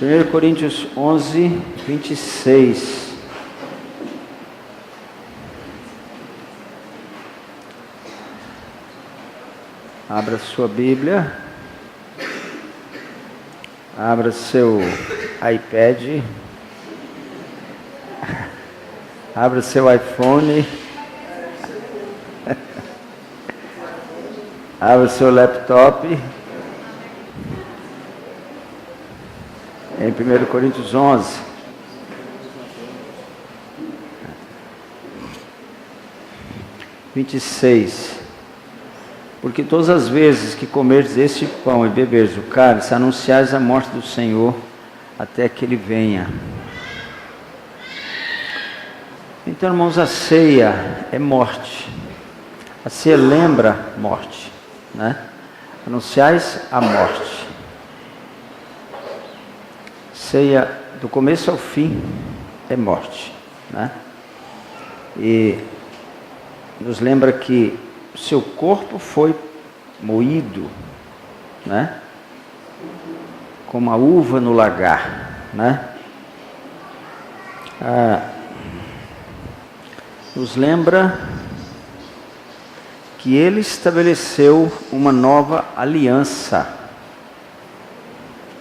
1 Coríntios 11, 26. Abra sua Bíblia. Abra seu iPad. Abra seu iPhone. Abra seu laptop. Em 1 Coríntios 11. (26) Porque todas as vezes que comerdes este pão e beberdes o cálice, anunciais a morte do Senhor até que Ele venha. Então, irmãos, a ceia é morte. A ceia lembra morte, né? Anunciais a morte. Ceia, do começo ao fim, é morte, né? E nos lembra que o seu corpo foi moído, né? Como a uva no lagar, né? Nos lembra que Ele estabeleceu uma nova aliança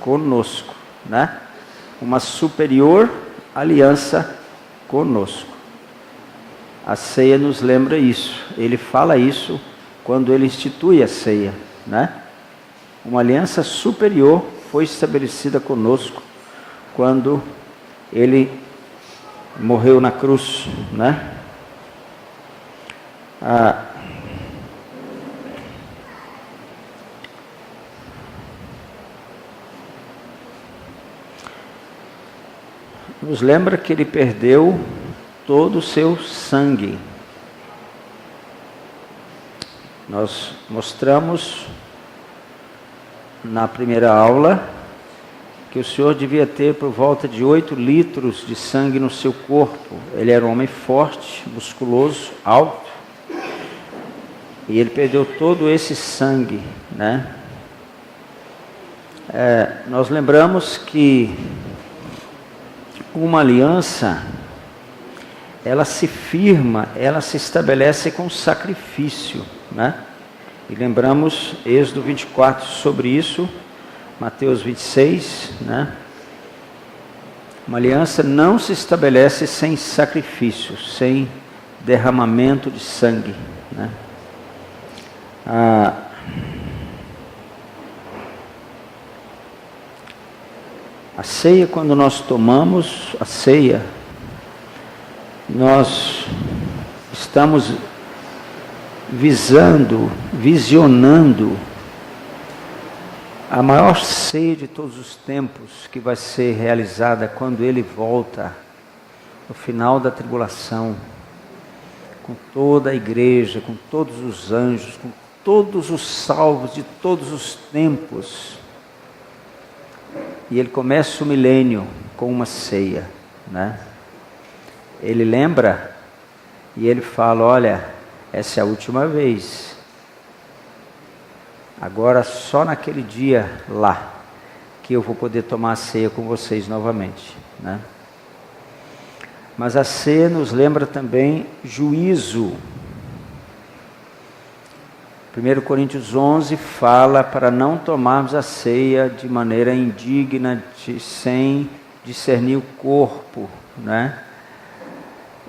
conosco, né? Uma superior aliança conosco. A ceia nos lembra isso. Ele fala isso quando Ele institui a ceia, né? Uma aliança superior foi estabelecida conosco quando Ele morreu na cruz, né? Nos lembra que Ele perdeu todo o seu sangue. Nós mostramos na primeira aula que o Senhor devia ter por volta de 8 litros de sangue no seu corpo. Ele era um homem forte, musculoso, alto, e Ele perdeu todo esse sangue, né? Nós lembramos que uma aliança, ela se firma, ela se estabelece com sacrifício, né? E lembramos Êxodo 24 sobre isso, Mateus 26, né? Uma aliança não se estabelece sem sacrifício, sem derramamento de sangue, né? A ceia, quando nós tomamos a ceia, nós estamos visionando a maior ceia de todos os tempos, que vai ser realizada quando Ele volta, no final da tribulação, com toda a igreja, com todos os anjos, com todos os salvos de todos os tempos. E Ele começa o milênio com uma ceia, né? Ele lembra e Ele fala: olha, essa é a última vez. Agora só naquele dia lá que eu vou poder tomar a ceia com vocês novamente, né? Mas a ceia nos lembra também juízo. 1 Coríntios 11 fala para não tomarmos a ceia de maneira indigna, sem discernir o corpo, né?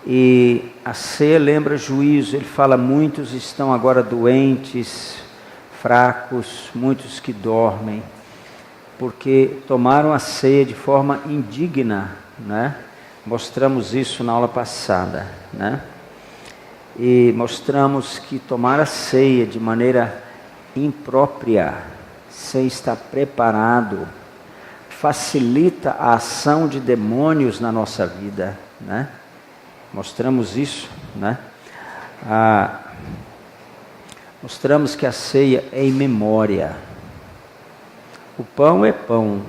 E a ceia lembra juízo. Ele fala: muitos estão agora doentes, fracos, muitos que dormem, porque tomaram a ceia de forma indigna, né? Mostramos isso na aula passada, né? E mostramos que tomar a ceia de maneira imprópria, sem estar preparado, facilita a ação de demônios na nossa vida, né? Mostramos isso, né? Mostramos que a ceia é em memória. O pão é pão.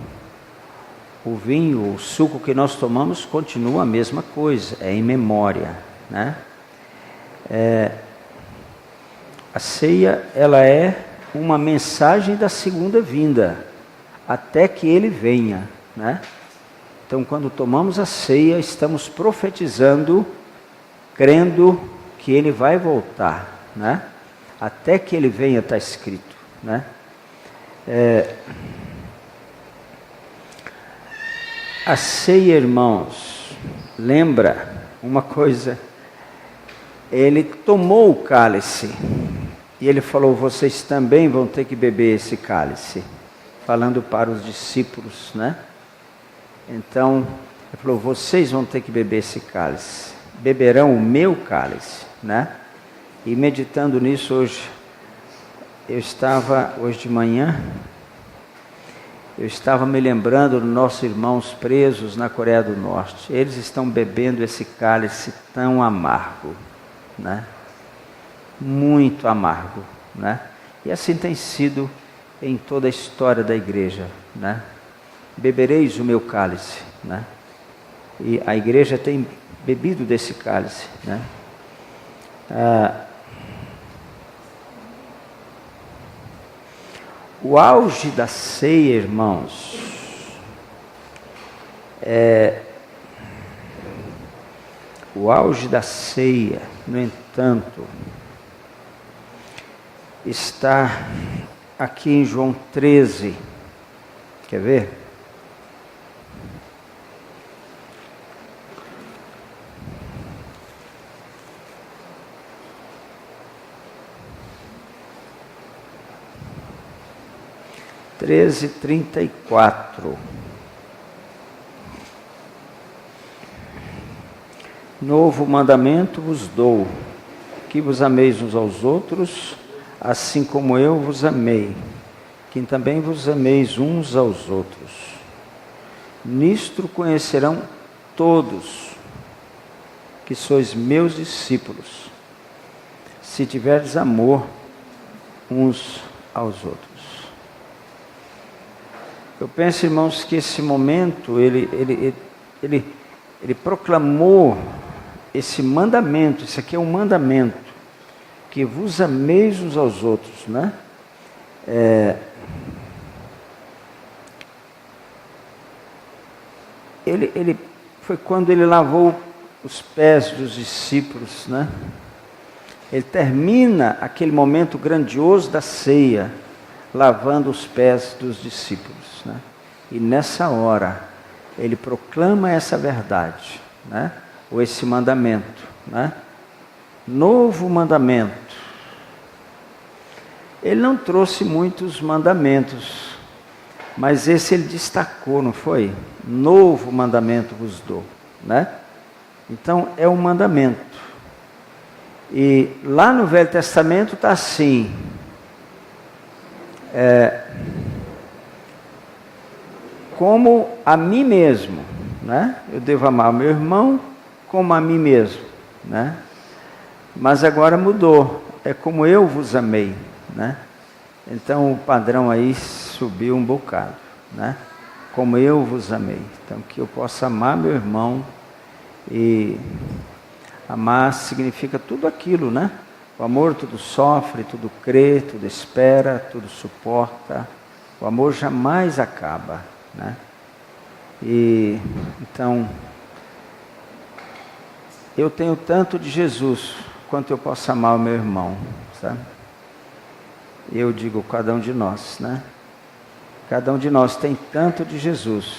O vinho, o suco que nós tomamos continua a mesma coisa, é em memória, né? A ceia, ela é uma mensagem da segunda vinda, até que Ele venha, né? Então, quando tomamos a ceia, estamos profetizando, crendo que Ele vai voltar, né? Até que Ele venha, está escrito, né? A ceia, irmãos, lembra uma coisa, Ele tomou o cálice, e Ele falou, vocês também vão ter que beber esse cálice, falando para os discípulos, né? Então, Ele falou, vocês vão ter que beber esse cálice, beberão o meu cálice, né? E meditando nisso hoje, hoje de manhã, eu estava me lembrando dos nossos irmãos presos na Coreia do Norte. Eles estão bebendo esse cálice tão amargo, né? Muito amargo, né? E assim tem sido em toda a história da igreja, né? Bebereis o meu cálice, né? E a igreja tem bebido desse cálice, né? O auge da ceia, irmãos, o auge da ceia, no entanto, está aqui em João 13. Quer ver? Treze, 34. Novo mandamento vos dou, que vos ameis uns aos outros, assim como eu vos amei, que também vos ameis uns aos outros. Nisto conhecerão todos que sois meus discípulos, se tiverdes amor uns aos outros. Eu penso, irmãos, que esse momento, ele proclamou esse mandamento, isso aqui é um mandamento, que vos ameis uns aos outros, né? Ele foi quando ele lavou os pés dos discípulos, né? Ele termina aquele momento grandioso da ceia, lavando os pés dos discípulos, né? E nessa hora, ele proclama essa verdade, né? Ou esse mandamento, né? Novo mandamento. Ele não trouxe muitos mandamentos, mas esse ele destacou, não foi? Novo mandamento vos dou, né? Então, é um mandamento. E lá no Velho Testamento está assim, como a mim mesmo, né? Eu devo amar o meu irmão como a mim mesmo, né? Mas agora mudou, é como eu vos amei, né? Então o padrão aí subiu um bocado, né? Como eu vos amei. Então que eu possa amar meu irmão, e amar significa tudo aquilo, né? O amor tudo sofre, tudo crê, tudo espera, tudo suporta. O amor jamais acaba, né? E então eu tenho tanto de Jesus quanto eu posso amar o meu irmão, sabe? Eu digo cada um de nós, né? Cada um de nós tem tanto de Jesus,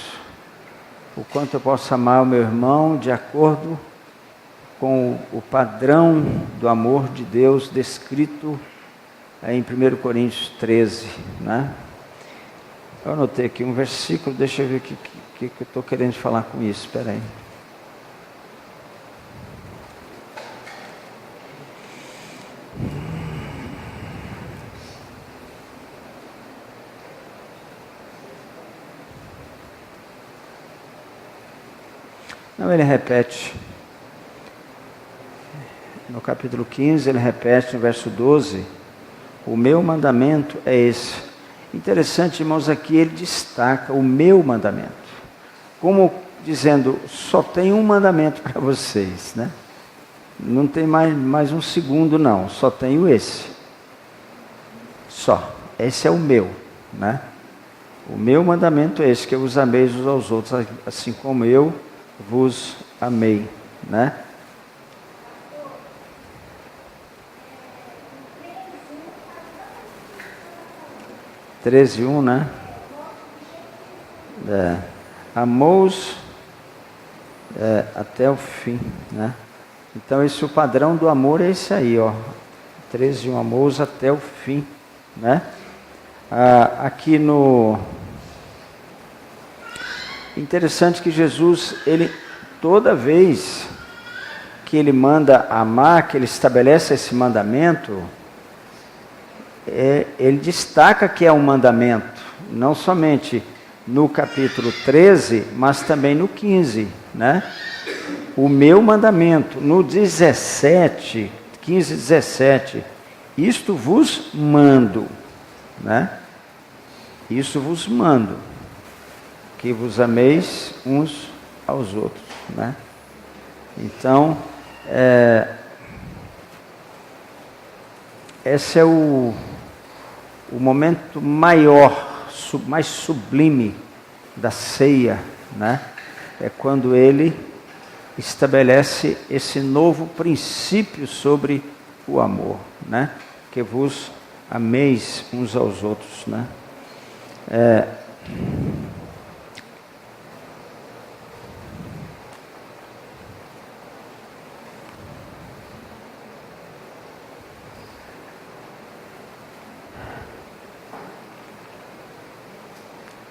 o quanto eu posso amar o meu irmão de acordo com o padrão do amor de Deus descrito em 1 Coríntios 13, né? Eu anotei aqui um versículo, deixa eu ver o que eu estou querendo falar com isso, espera aí. Não, ele repete. No capítulo 15, ele repete no verso 12, o meu mandamento é esse. Interessante, irmãos, aqui ele destaca o meu mandamento, como dizendo, só tem um mandamento para vocês, né? Não tem mais um segundo não, só tenho esse. Só, esse é o meu, né? O meu mandamento é esse, que vos ameis uns aos outros, assim como eu vos amei, né? Treze, 1, né? Amou-os até o fim, né? Então, o padrão do amor é esse aí, ó. 13, 1, amou-os até o fim, né? Aqui no... Interessante que Jesus, ele, toda vez que ele manda amar, que ele estabelece esse mandamento, ele destaca que é um mandamento, não somente no capítulo 13, mas também no 15, né? O meu mandamento, no 17, 15, 17, isto vos mando, né? Isso vos mando, que vos ameis uns aos outros, né? Então, esse é o momento maior, mais sublime da ceia, né? É quando ele estabelece esse novo princípio sobre o amor, né? Que vos ameis uns aos outros, né?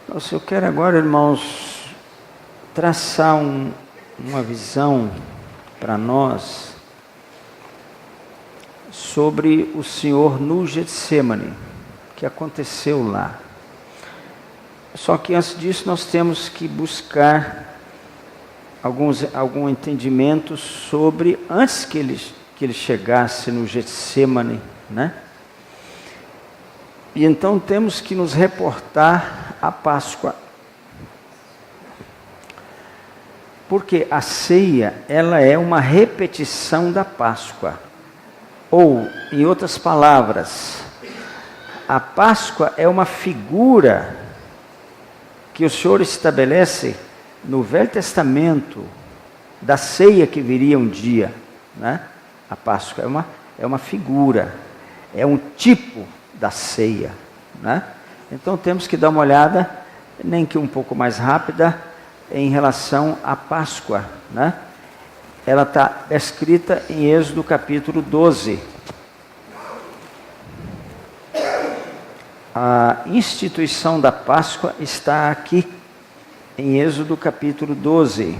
Nossa, eu quero agora, irmãos, traçar uma visão para nós sobre o Senhor no Getsemane, que aconteceu lá. Só que antes disso nós temos que buscar algum entendimento sobre, antes que ele chegasse no Getsemane, né? E então temos que nos reportar à Páscoa. Porque a ceia, ela é uma repetição da Páscoa. Ou, em outras palavras, a Páscoa é uma figura que o Senhor estabelece no Velho Testamento da ceia que viria um dia, né? A Páscoa é uma figura, é um tipo da ceia, né? Então temos que dar uma olhada, nem que um pouco mais rápida, em relação à Páscoa, né? Ela está escrita em Êxodo capítulo 12. A instituição da Páscoa está aqui, em Êxodo capítulo 12.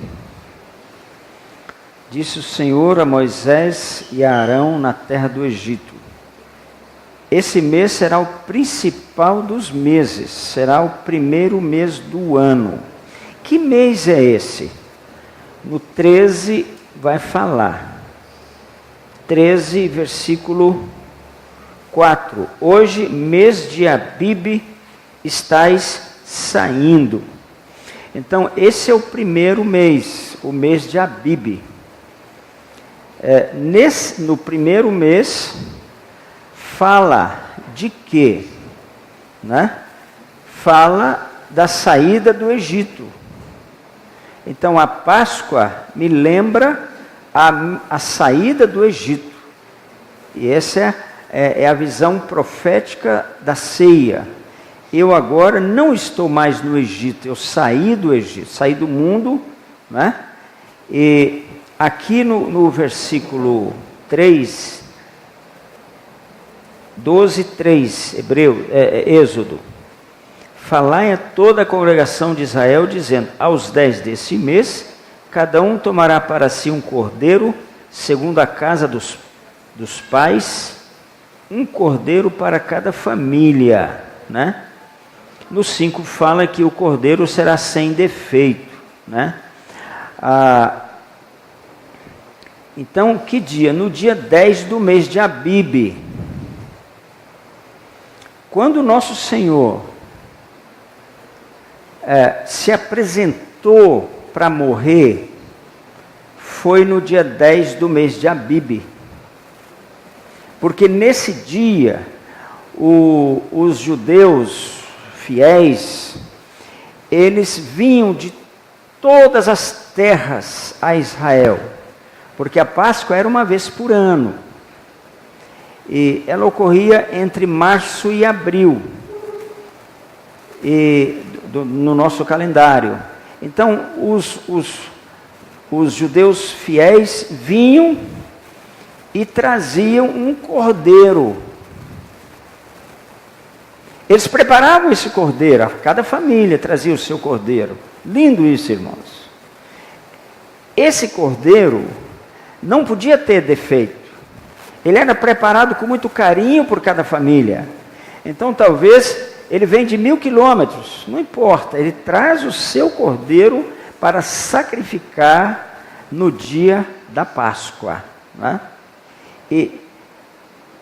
Disse o Senhor a Moisés e a Arão na terra do Egito: esse mês será o principal dos meses, será o primeiro mês do ano. Que mês é esse? No 13 vai falar. 13, versículo 4. Hoje, mês de Abibe, estais saindo. Então, esse é o primeiro mês, o mês de Abibe. No primeiro mês, fala de quê? Né? Fala da saída do Egito. Então, a Páscoa me lembra a saída do Egito. E essa é a visão profética da ceia. Eu agora não estou mais no Egito, eu saí do Egito, saí do mundo, né? E aqui no versículo 3, 12, 3, Êxodo: falai a toda a congregação de Israel, dizendo: aos 10 desse mês, cada um tomará para si um cordeiro, segundo a casa dos pais, um cordeiro para cada família, né? No 5 fala que o cordeiro será sem defeito, né? Então, que dia? No dia 10 do mês de Abibe. Quando o nosso Senhor se apresentou para morrer, foi no dia 10 do mês de Abibe. Porque nesse dia, os judeus fiéis eles vinham de todas as terras a Israel, porque a Páscoa era uma vez por ano, e ela ocorria entre março e abril, no nosso calendário. Então, os judeus fiéis vinham e traziam um cordeiro. Eles preparavam esse cordeiro, cada família trazia o seu cordeiro. Lindo isso, irmãos. Esse cordeiro não podia ter defeito. Ele era preparado com muito carinho por cada família. Então, talvez, ele vem de 1000 quilômetros, não importa. Ele traz o seu cordeiro para sacrificar no dia da Páscoa, né? E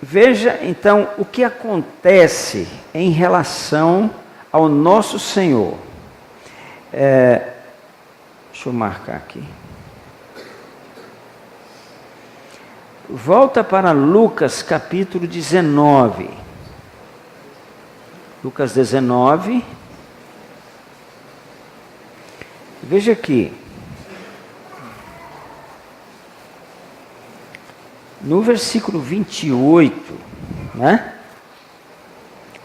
veja, então, o que acontece em relação ao nosso Senhor. Deixa eu marcar aqui. Volta para Lucas capítulo 19. Lucas 19. Veja aqui. No versículo 28, né?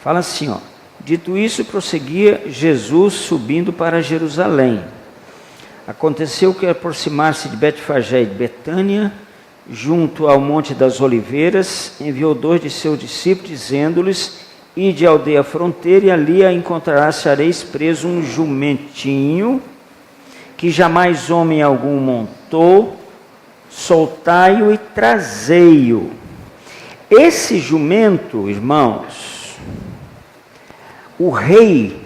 Fala assim, ó. Dito isso, prosseguia Jesus subindo para Jerusalém. Aconteceu que, ao aproximar-se de Betfagé e de Betânia, junto ao Monte das Oliveiras, enviou 2 de seus discípulos, dizendo-lhes: ide à aldeia fronteira, e ali achareis preso um jumentinho, que jamais homem algum montou, soltai-o e trazei-o. Esse jumento, irmãos, o rei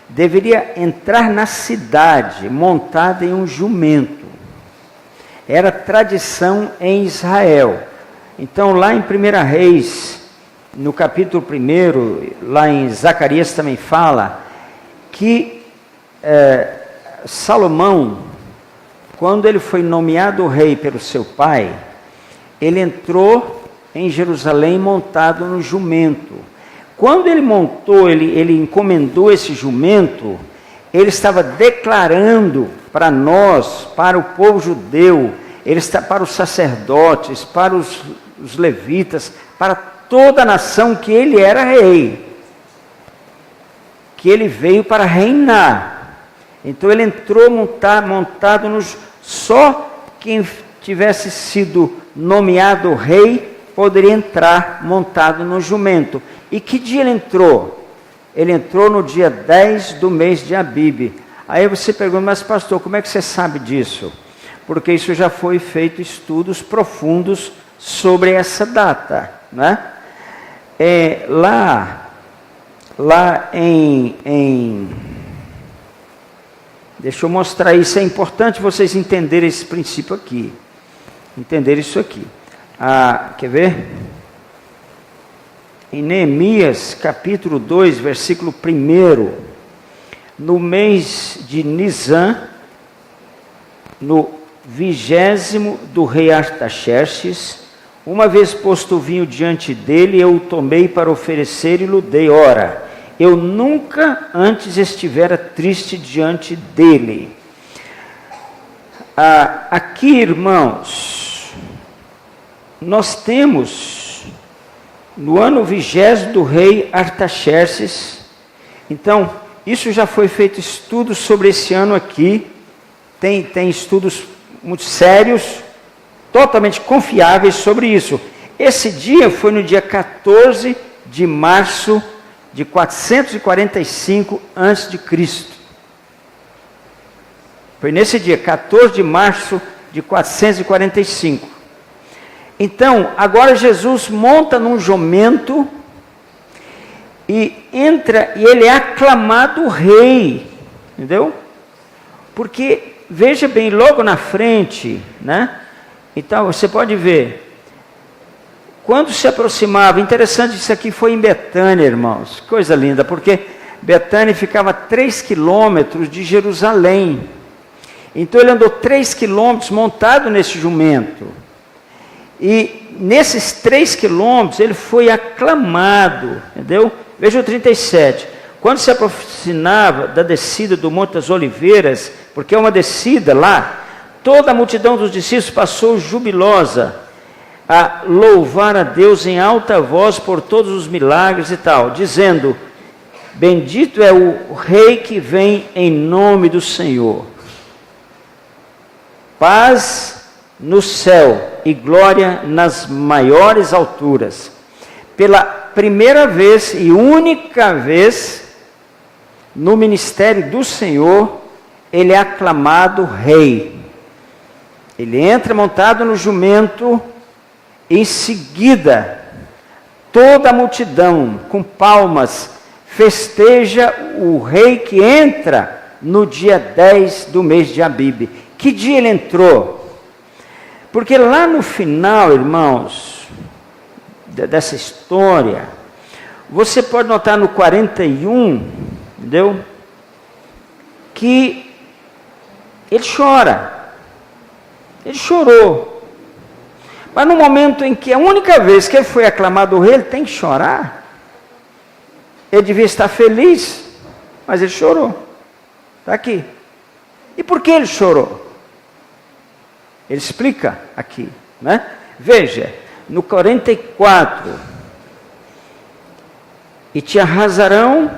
deveria entrar na cidade montado em um jumento. Era tradição em Israel. Então, lá em 1 Reis, no capítulo 1, lá em Zacarias também fala que Salomão, quando ele foi nomeado rei pelo seu pai, ele entrou em Jerusalém montado no jumento. Quando ele montou, ele encomendou esse jumento, ele estava declarando para nós, para o povo judeu, para os sacerdotes, para os levitas, para toda a nação, que ele era rei, que ele veio para reinar. Então ele entrou montado só quem tivesse sido nomeado rei poderia entrar montado no jumento. E que dia ele entrou? Ele entrou no dia 10 do mês de Abibe. Aí você pergunta: mas pastor, como é que você sabe disso? Porque isso já foi feito estudos profundos sobre essa data, né? Lá em deixa eu mostrar isso, é importante vocês entenderem esse princípio aqui. Entender isso aqui. Quer ver? Em Neemias, capítulo 2, versículo 1, no mês de Nisan, no 20º do rei Artaxerxes, uma vez posto o vinho diante dele, eu o tomei para oferecer e lhe dei. Ora, eu nunca antes estivera triste diante dele. Aqui, irmãos, nós temos no ano 20º do rei Artaxerxes. Então, isso já foi feito estudos sobre esse ano aqui. Tem estudos muito sérios, totalmente confiáveis sobre isso. Esse dia foi no dia 14 de março de 445 a.C. Foi nesse dia, 14 de março de 445. Então, agora Jesus monta num jumento e entra, e ele é aclamado rei, entendeu? Porque, veja bem, logo na frente, né? Então, você pode ver, quando se aproximava, interessante, isso aqui foi em Betânia, irmãos, coisa linda, porque Betânia ficava a 3 quilômetros de Jerusalém. Então ele andou 3 quilômetros montado nesse jumento. E nesses 3 quilômetros ele foi aclamado, entendeu? Veja o 37. quando se aproximava da descida do Monte das Oliveiras, porque é uma descida lá, toda a multidão dos discípulos passou jubilosa a louvar a Deus em alta voz por todos os milagres e tal, dizendo: bendito é o Rei que vem em nome do Senhor. Paz no céu e glória nas maiores alturas. Pela primeira vez e única vez no ministério do Senhor, ele é aclamado Rei. Ele entra montado no jumento, em seguida, toda a multidão, com palmas, festeja o Rei que entra no dia 10 do mês de Abibe. Que dia ele entrou? Porque lá no final, irmãos, dessa história, você pode notar no 41, entendeu? Que ele chora. Ele chorou. Mas no momento em que a única vez que ele foi aclamado rei, ele tem que chorar. Ele devia estar feliz, mas ele chorou. Está aqui. E por que ele chorou? Ele explica aqui, né? Veja, no 44, e te arrasarão,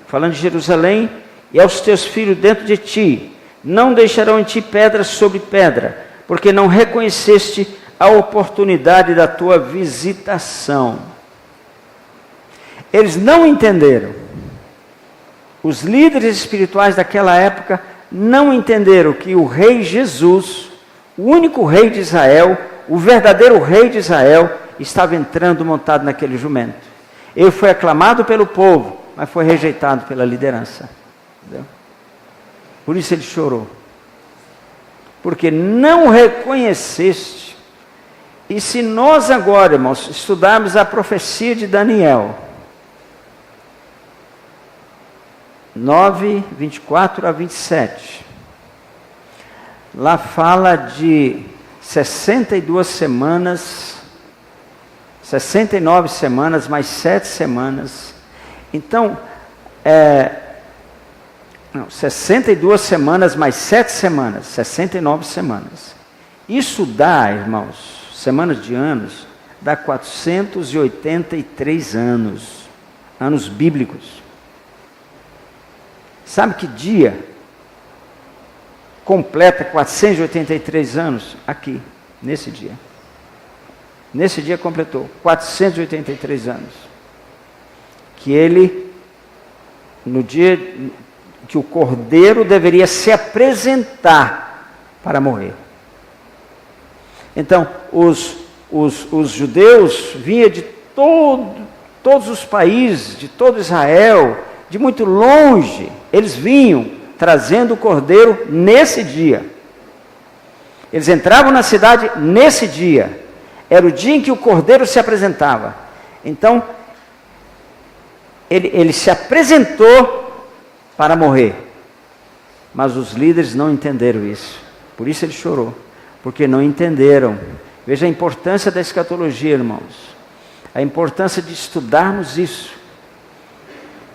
falando de Jerusalém, e aos teus filhos dentro de ti, não deixarão em ti pedra sobre pedra, porque não reconheceste a oportunidade da tua visitação. Eles não entenderam. Os líderes espirituais daquela época não entenderam que o rei Jesus, o único rei de Israel, o verdadeiro rei de Israel, estava entrando montado naquele jumento. Ele foi aclamado pelo povo, mas foi rejeitado pela liderança. Entendeu? Por isso ele chorou. Porque não reconheceste. E se nós agora, irmãos, estudarmos a profecia de Daniel, 9, 24 a 27, lá fala de 62 semanas, 69 semanas, mais 7 semanas. Então, 62 semanas mais 7 semanas, 69 semanas. Isso dá, irmãos, semanas de anos, dá 483 anos, anos bíblicos. Sabe que dia completa 483 anos? Aqui, nesse dia. Nesse dia completou 483 anos. Que ele, no dia que o Cordeiro deveria se apresentar para morrer. Então, os judeus vinham de todos os países, de todo Israel, de muito longe, eles vinham trazendo o Cordeiro nesse dia. Eles entravam na cidade nesse dia. Era o dia em que o Cordeiro se apresentava. Então, ele se apresentou para morrer. Mas os líderes não entenderam isso. Por isso ele chorou. Porque não entenderam. Veja a importância da escatologia, irmãos. A importância de estudarmos isso.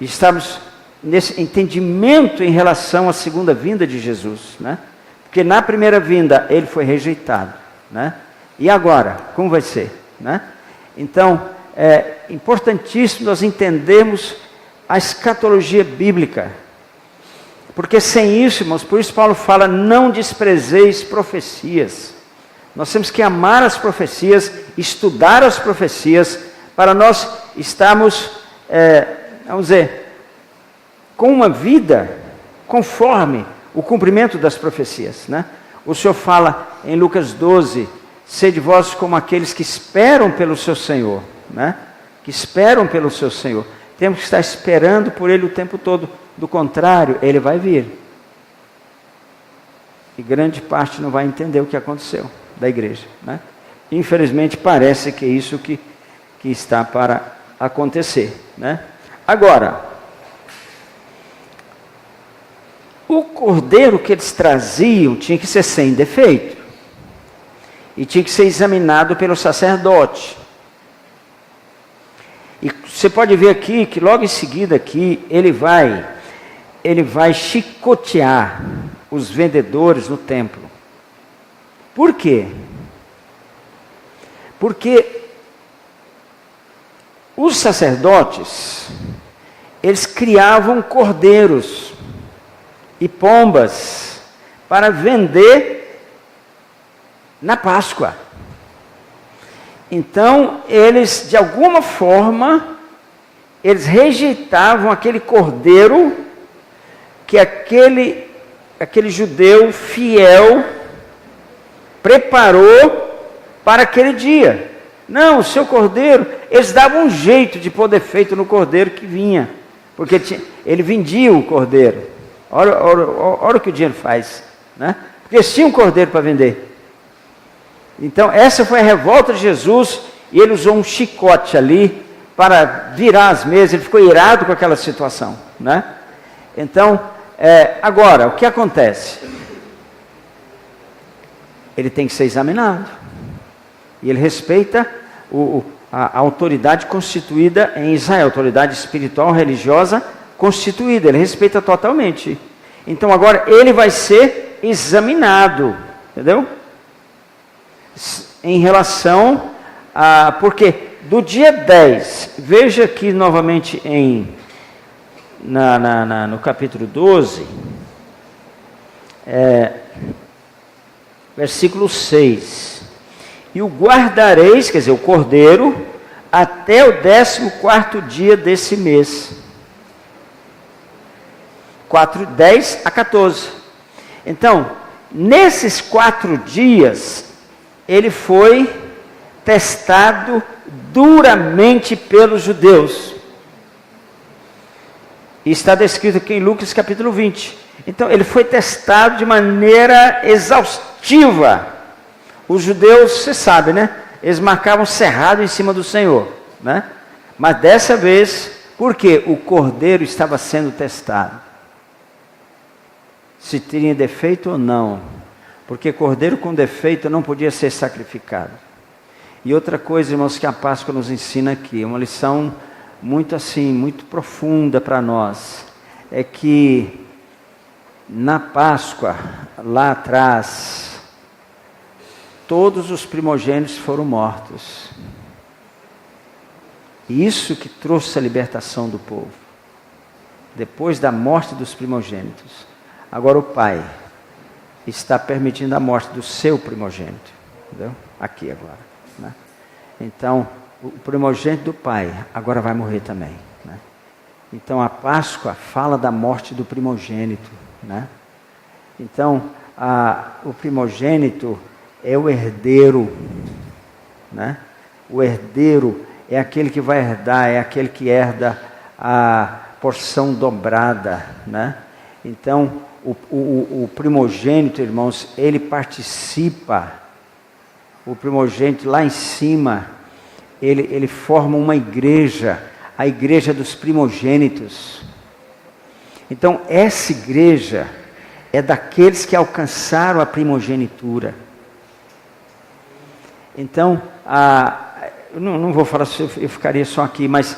E estarmos nesse entendimento em relação à segunda vinda de Jesus, né? Porque na primeira vinda ele foi rejeitado, né? E agora, como vai ser, né? Então, é importantíssimo nós entendermos a escatologia bíblica. Porque sem isso, irmãos, por isso Paulo fala, não desprezeis profecias. Nós temos que amar as profecias, estudar as profecias, para nós estarmos, vamos dizer, com uma vida conforme o cumprimento das profecias, né? O Senhor fala em Lucas 12, sede vós como aqueles que esperam pelo seu Senhor, né? Que esperam pelo seu Senhor. Temos que estar esperando por Ele o tempo todo. Do contrário, Ele vai vir. E grande parte não vai entender o que aconteceu da igreja, né? Infelizmente parece que é isso que está para acontecer, né? Agora, o cordeiro que eles traziam tinha que ser sem defeito. E tinha que ser examinado pelo sacerdote. E você pode ver aqui que logo em seguida aqui ele vai chicotear os vendedores no templo. Por quê? Porque os sacerdotes, eles criavam cordeiros e pombas para vender na Páscoa. Então, eles, de alguma forma, eles rejeitavam aquele cordeiro que aquele judeu fiel preparou para aquele dia. Não, o seu cordeiro, eles davam um jeito de pôr defeito no cordeiro que vinha, porque ele vendia o cordeiro. Olha o que o dinheiro faz, né? Porque eles tinham um cordeiro para vender. Então, essa foi a revolta de Jesus, e ele usou um chicote ali para virar as mesas, ele ficou irado com aquela situação, né? Então, agora, o que acontece? Ele tem que ser examinado, e ele respeita a autoridade constituída em Israel, autoridade espiritual, religiosa constituída, ele respeita totalmente. Então, agora, ele vai ser examinado, entendeu? Em relação a... Porque do dia 10, veja aqui novamente no capítulo 12, versículo 6. E o guardareis, quer dizer, o cordeiro, até o 14º dia desse mês. 10 a 14. Então, nesses 4 dias... ele foi testado duramente pelos judeus. E está descrito aqui em Lucas capítulo 20. Então, ele foi testado de maneira exaustiva. Os judeus, você sabe, né? Eles marcavam cerrado em cima do Senhor, né? Mas dessa vez, por quê? O cordeiro estava sendo testado. Se tinha defeito ou não. Porque cordeiro com defeito não podia ser sacrificado. E outra coisa, irmãos, que a Páscoa nos ensina aqui, uma lição muito profunda para nós, é que na Páscoa, lá atrás, todos os primogênitos foram mortos. Isso que trouxe a libertação do povo. Depois da morte dos primogênitos. Agora o Pai está permitindo a morte do seu primogênito, entendeu? Aqui agora, né? Então, o primogênito do pai agora vai morrer também, né? Então, a Páscoa fala da morte do primogênito, né? Então, o primogênito é o herdeiro, né? O herdeiro é aquele que vai herdar, é aquele que herda a porção dobrada, né? Então, o primogênito, irmãos, ele participa. O primogênito lá em cima, ele forma uma igreja, a igreja dos primogênitos. Então, essa igreja é daqueles que alcançaram a primogenitura. Então, eu não vou falar, eu ficaria só aqui, mas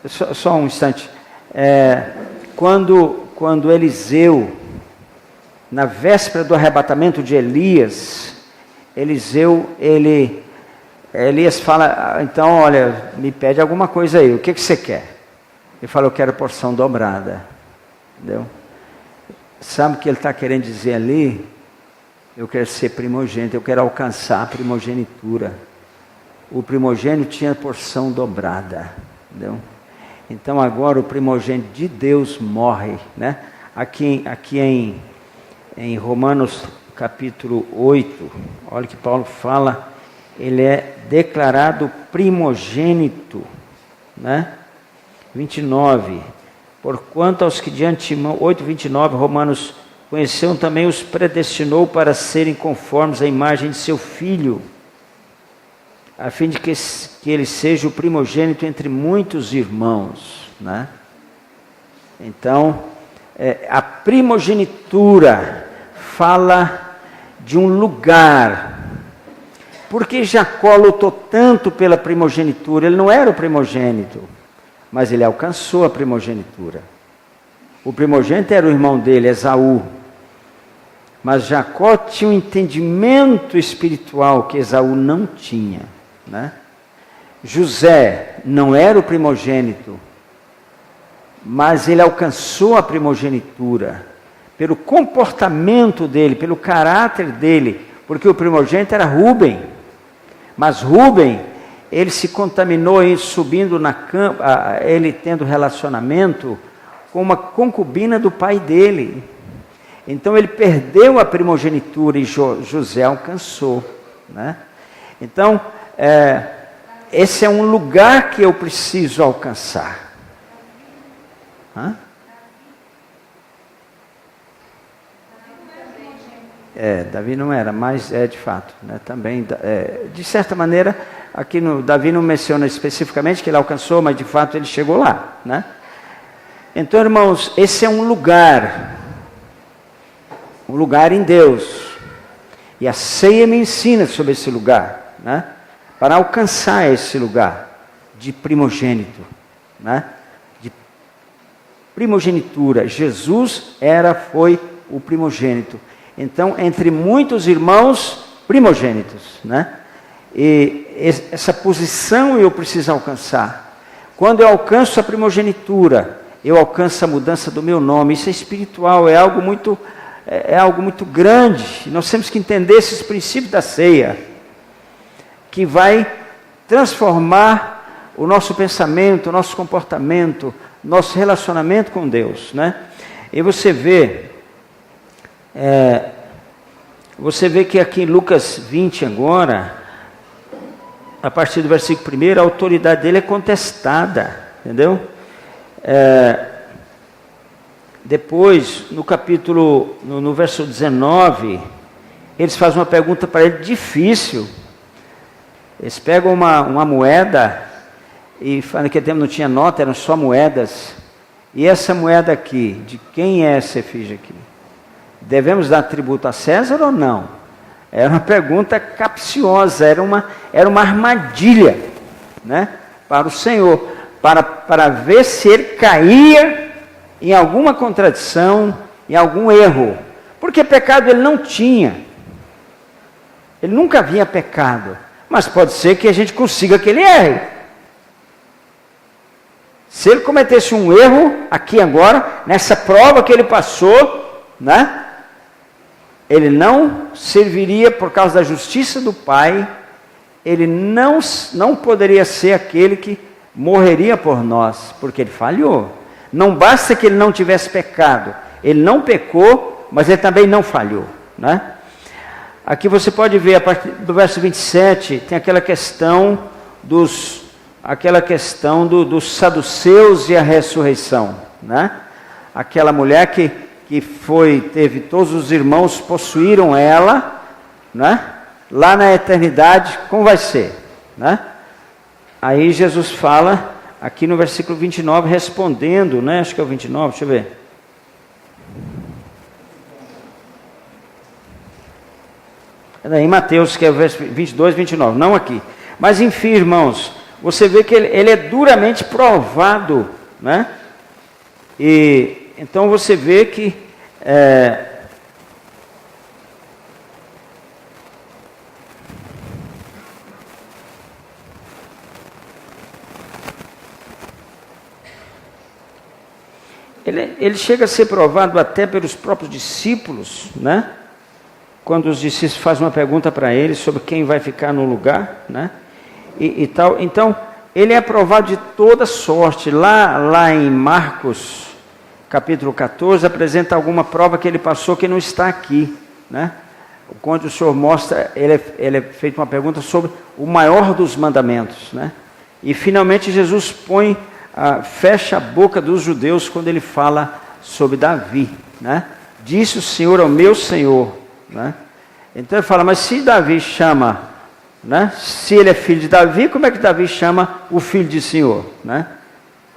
só um instante. Quando Eliseu, na véspera do arrebatamento de Elias, Elias fala, então, olha, me pede alguma coisa aí, o que você quer? Ele fala, eu quero porção dobrada, entendeu? Sabe o que ele está querendo dizer ali? Eu quero ser primogênito, eu quero alcançar a primogenitura. O primogênito tinha porção dobrada, entendeu? Então agora o primogênito de Deus morre, né? Aqui em Romanos capítulo 8, olha que Paulo fala, ele é declarado primogênito, né? 29, porquanto aos que de antemão, 8:29, Romanos, conheceu também os predestinou para serem conformes à imagem de seu filho, a fim de que ele seja o primogênito entre muitos irmãos, né? Então, a primogenitura fala de um lugar. Por que Jacó lutou tanto pela primogenitura? Ele não era o primogênito. mas ele alcançou a primogenitura. O primogênito era o irmão dele, Esaú. Mas Jacó tinha um entendimento espiritual que Esaú não tinha, né? José não era o primogênito, mas ele alcançou a primogenitura pelo comportamento dele, pelo caráter dele, porque o primogênito era Rúben, mas Rúben, ele se contaminou subindo na cama, ele tendo relacionamento com uma concubina do pai dele. Então ele perdeu a primogenitura e José alcançou, né? Então, esse é um lugar que eu preciso alcançar. Hã? Davi não era, mas de fato, né? Também, de certa maneira, aqui Davi não menciona especificamente que ele alcançou, mas de fato ele chegou lá, né? Então, irmãos, esse é um lugar em Deus, e a ceia me ensina sobre esse lugar, né? Para alcançar esse lugar de primogênito, né? De primogenitura. Jesus foi o primogênito. Então, entre muitos irmãos, primogênitos, né? E essa posição eu preciso alcançar. Quando eu alcanço a primogenitura, eu alcanço a mudança do meu nome. Isso é espiritual, é algo muito grande. Nós temos que entender esses princípios da ceia, que vai transformar o nosso pensamento, o nosso comportamento, nosso relacionamento com Deus, né? E você vê que aqui em Lucas 20 agora, a partir do versículo 1, a autoridade dele é contestada, entendeu? Depois, no verso 19, eles fazem uma pergunta para ele difícil. Eles pegam uma moeda, e naquele tempo não tinha nota, eram só moedas. E essa moeda aqui, de quem é essa efígie aqui? Devemos dar tributo a César ou não? Era uma pergunta capciosa, era uma armadilha, né, para o Senhor, para ver se ele caía em alguma contradição, em algum erro. Porque pecado ele não tinha. Ele nunca havia pecado. Mas pode ser que a gente consiga que ele erre. Se ele cometesse um erro aqui agora, nessa prova que ele passou, né? Ele não serviria por causa da justiça do Pai. Ele não poderia ser aquele que morreria por nós, porque ele falhou. Não basta que ele não tivesse pecado. Ele não pecou, mas ele também não falhou, né? Aqui você pode ver, a partir do verso 27, tem aquela questão dos saduceus e a ressurreição, né? Aquela mulher que teve todos os irmãos possuíram ela, né? Lá na eternidade, como vai ser, né? Aí Jesus fala, aqui no versículo 29, respondendo, né? Acho que é o 29, deixa eu ver. Em Mateus, que é o verso 22, 29, não aqui. Mas enfim, irmãos, você vê que ele é duramente provado, né? E então você vê que ele chega a ser provado até pelos próprios discípulos, né? Quando os discípulos fazem uma pergunta para ele sobre quem vai ficar no lugar, né? E tal. Então, ele é provado de toda sorte. Lá em Marcos, capítulo 14, apresenta alguma prova que ele passou que não está aqui, né? Quando o Senhor mostra, ele é feito uma pergunta sobre o maior dos mandamentos, né? E finalmente Jesus fecha a boca dos judeus quando ele fala sobre Davi, né? Disse o Senhor ao meu Senhor, né? Então ele fala, mas se Davi chama, né? Se ele é filho de Davi, como é que Davi chama o filho de Senhor, né?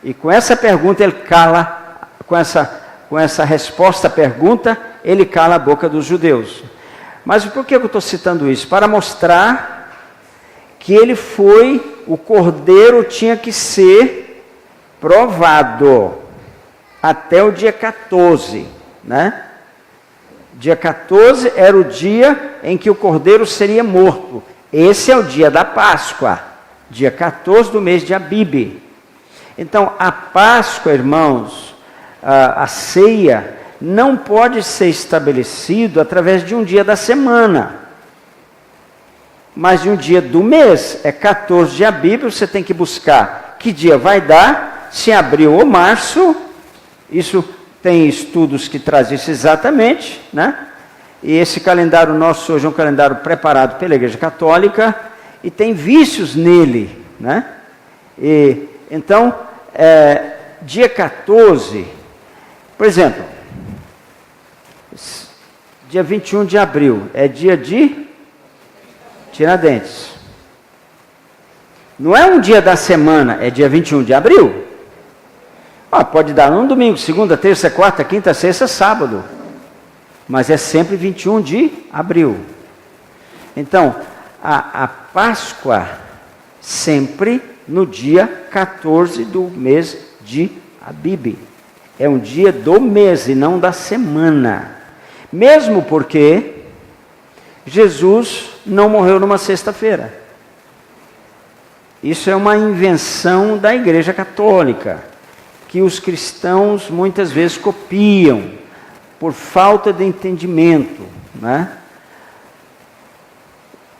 E com essa pergunta ele cala, com essa resposta à pergunta, ele cala a boca dos judeus. Mas por que eu estou citando isso? Para mostrar que ele o cordeiro tinha que ser provado até o dia 14, né? Dia 14 era o dia em que o cordeiro seria morto. Esse é o dia da Páscoa, dia 14 do mês de Abibe. Então, a Páscoa, irmãos, a ceia, não pode ser estabelecido através de um dia da semana, mas de um dia do mês. É 14 de Abibe, você tem que buscar que dia vai dar, se abril ou março. Isso tem estudos que trazem isso exatamente, né? E esse calendário nosso hoje é um calendário preparado pela Igreja Católica e tem vícios nele, né? E, então, dia 14, por exemplo, dia 21 de abril é dia de Tiradentes. Não é um dia da semana, é dia 21 de abril. Pode dar um domingo, segunda, terça, quarta, quinta, sexta, sábado. Mas é sempre 21 de abril. Então, a Páscoa sempre no dia 14 do mês de Abibe. É um dia do mês e não da semana. Mesmo porque Jesus não morreu numa sexta-feira. Isso é uma invenção da Igreja Católica, que os cristãos muitas vezes copiam por falta de entendimento, né?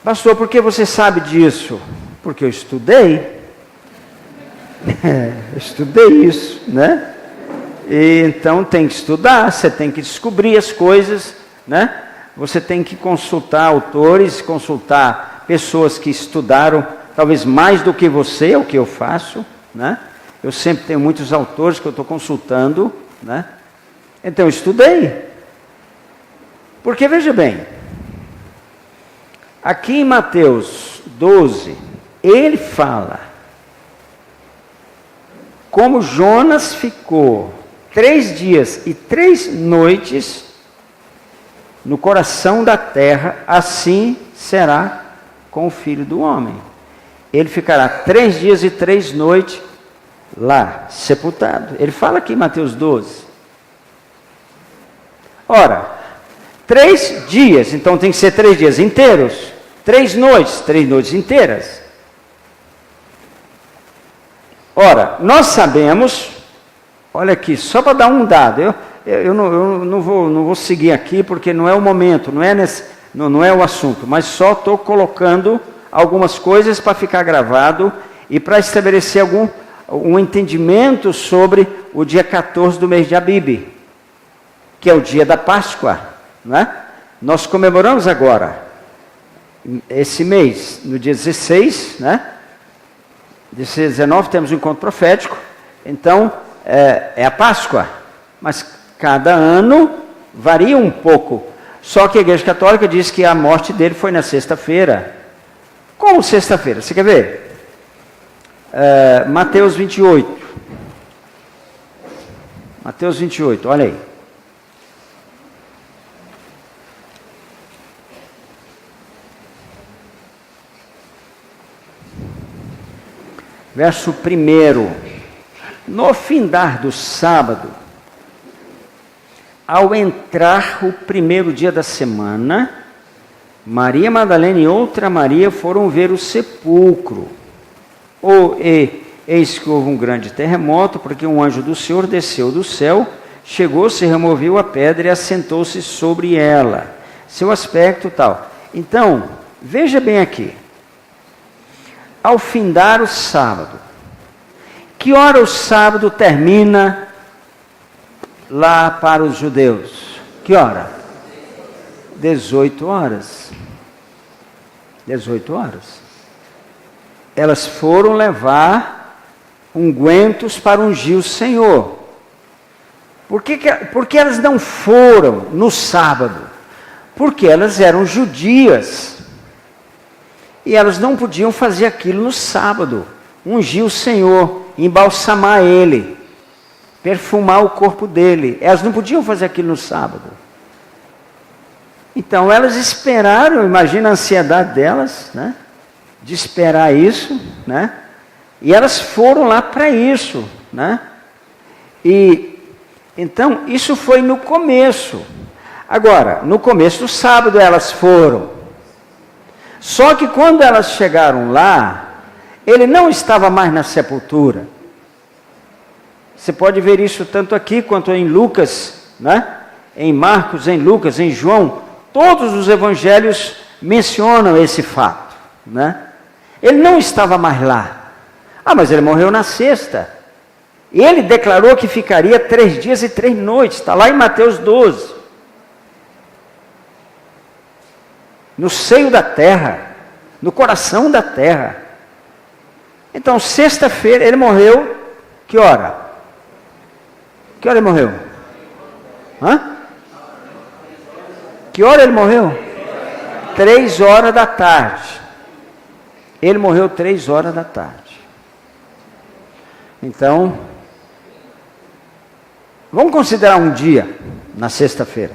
Pastor, por que você sabe disso? Porque eu estudei. Eu estudei isso, né? E então tem que estudar, você tem que descobrir as coisas, né? Você tem que consultar autores, consultar pessoas que estudaram talvez mais do que você, é o que eu faço, né? Eu sempre tenho muitos autores que eu estou consultando, né? Então eu estudei. Porque veja bem, aqui em Mateus 12, ele fala como Jonas ficou 3 dias e 3 noites no coração da terra, assim será com o Filho do Homem. Ele ficará 3 dias e 3 noites lá, sepultado. Ele fala aqui em Mateus 12. Ora, 3 dias, então tem que ser 3 dias inteiros. 3 noites inteiras. Ora, nós sabemos, olha aqui, só para dar um dado, eu não vou seguir aqui porque não é o momento, não é o assunto, mas só estou colocando algumas coisas para ficar gravado e para estabelecer um entendimento sobre o dia 14 do mês de Abibe, que é o dia da Páscoa, né? Nós comemoramos agora, esse mês, no dia 16, né? Dia 19 temos um encontro profético, então é a Páscoa, mas cada ano varia um pouco, só que a Igreja Católica diz que a morte dele foi na sexta-feira. Como sexta-feira? Você quer ver? Mateus 28. Mateus 28, olha aí. Verso 1. No findar do sábado, ao entrar o primeiro dia da semana, Maria Madalena e outra Maria foram ver o sepulcro. Eis que houve um grande terremoto, porque um anjo do Senhor desceu do céu, chegou-se, removeu a pedra e assentou-se sobre ela. Seu aspecto tal. Então, veja bem aqui. Ao findar o sábado, que hora o sábado termina lá para os judeus? Que hora? 18 horas. 18 horas. Elas foram levar ungüentos para ungir o Senhor. Por que elas não foram no sábado? Porque elas eram judias. E elas não podiam fazer aquilo no sábado. Ungir o Senhor, embalsamar Ele, perfumar o corpo dele. Elas não podiam fazer aquilo no sábado. Então elas esperaram, imagina a ansiedade delas, né? De esperar isso, né? E elas foram lá para isso, né? E então isso foi no começo. Agora, no começo do sábado elas foram. Só que quando elas chegaram lá, ele não estava mais na sepultura. Você pode ver isso tanto aqui quanto em Lucas, né? Em Marcos, em Lucas, em João. Todos os evangelhos mencionam esse fato, né? Ele não estava mais lá. Ah, mas ele morreu na sexta. Ele declarou que ficaria 3 dias e 3 noites. Está lá em Mateus 12. No seio da terra, no coração da terra. Então, sexta-feira, ele morreu, que hora? Que hora ele morreu? Hã? Que hora ele morreu? 3 horas da tarde. Ele morreu 3 horas da tarde. Então, vamos considerar um dia, na sexta-feira.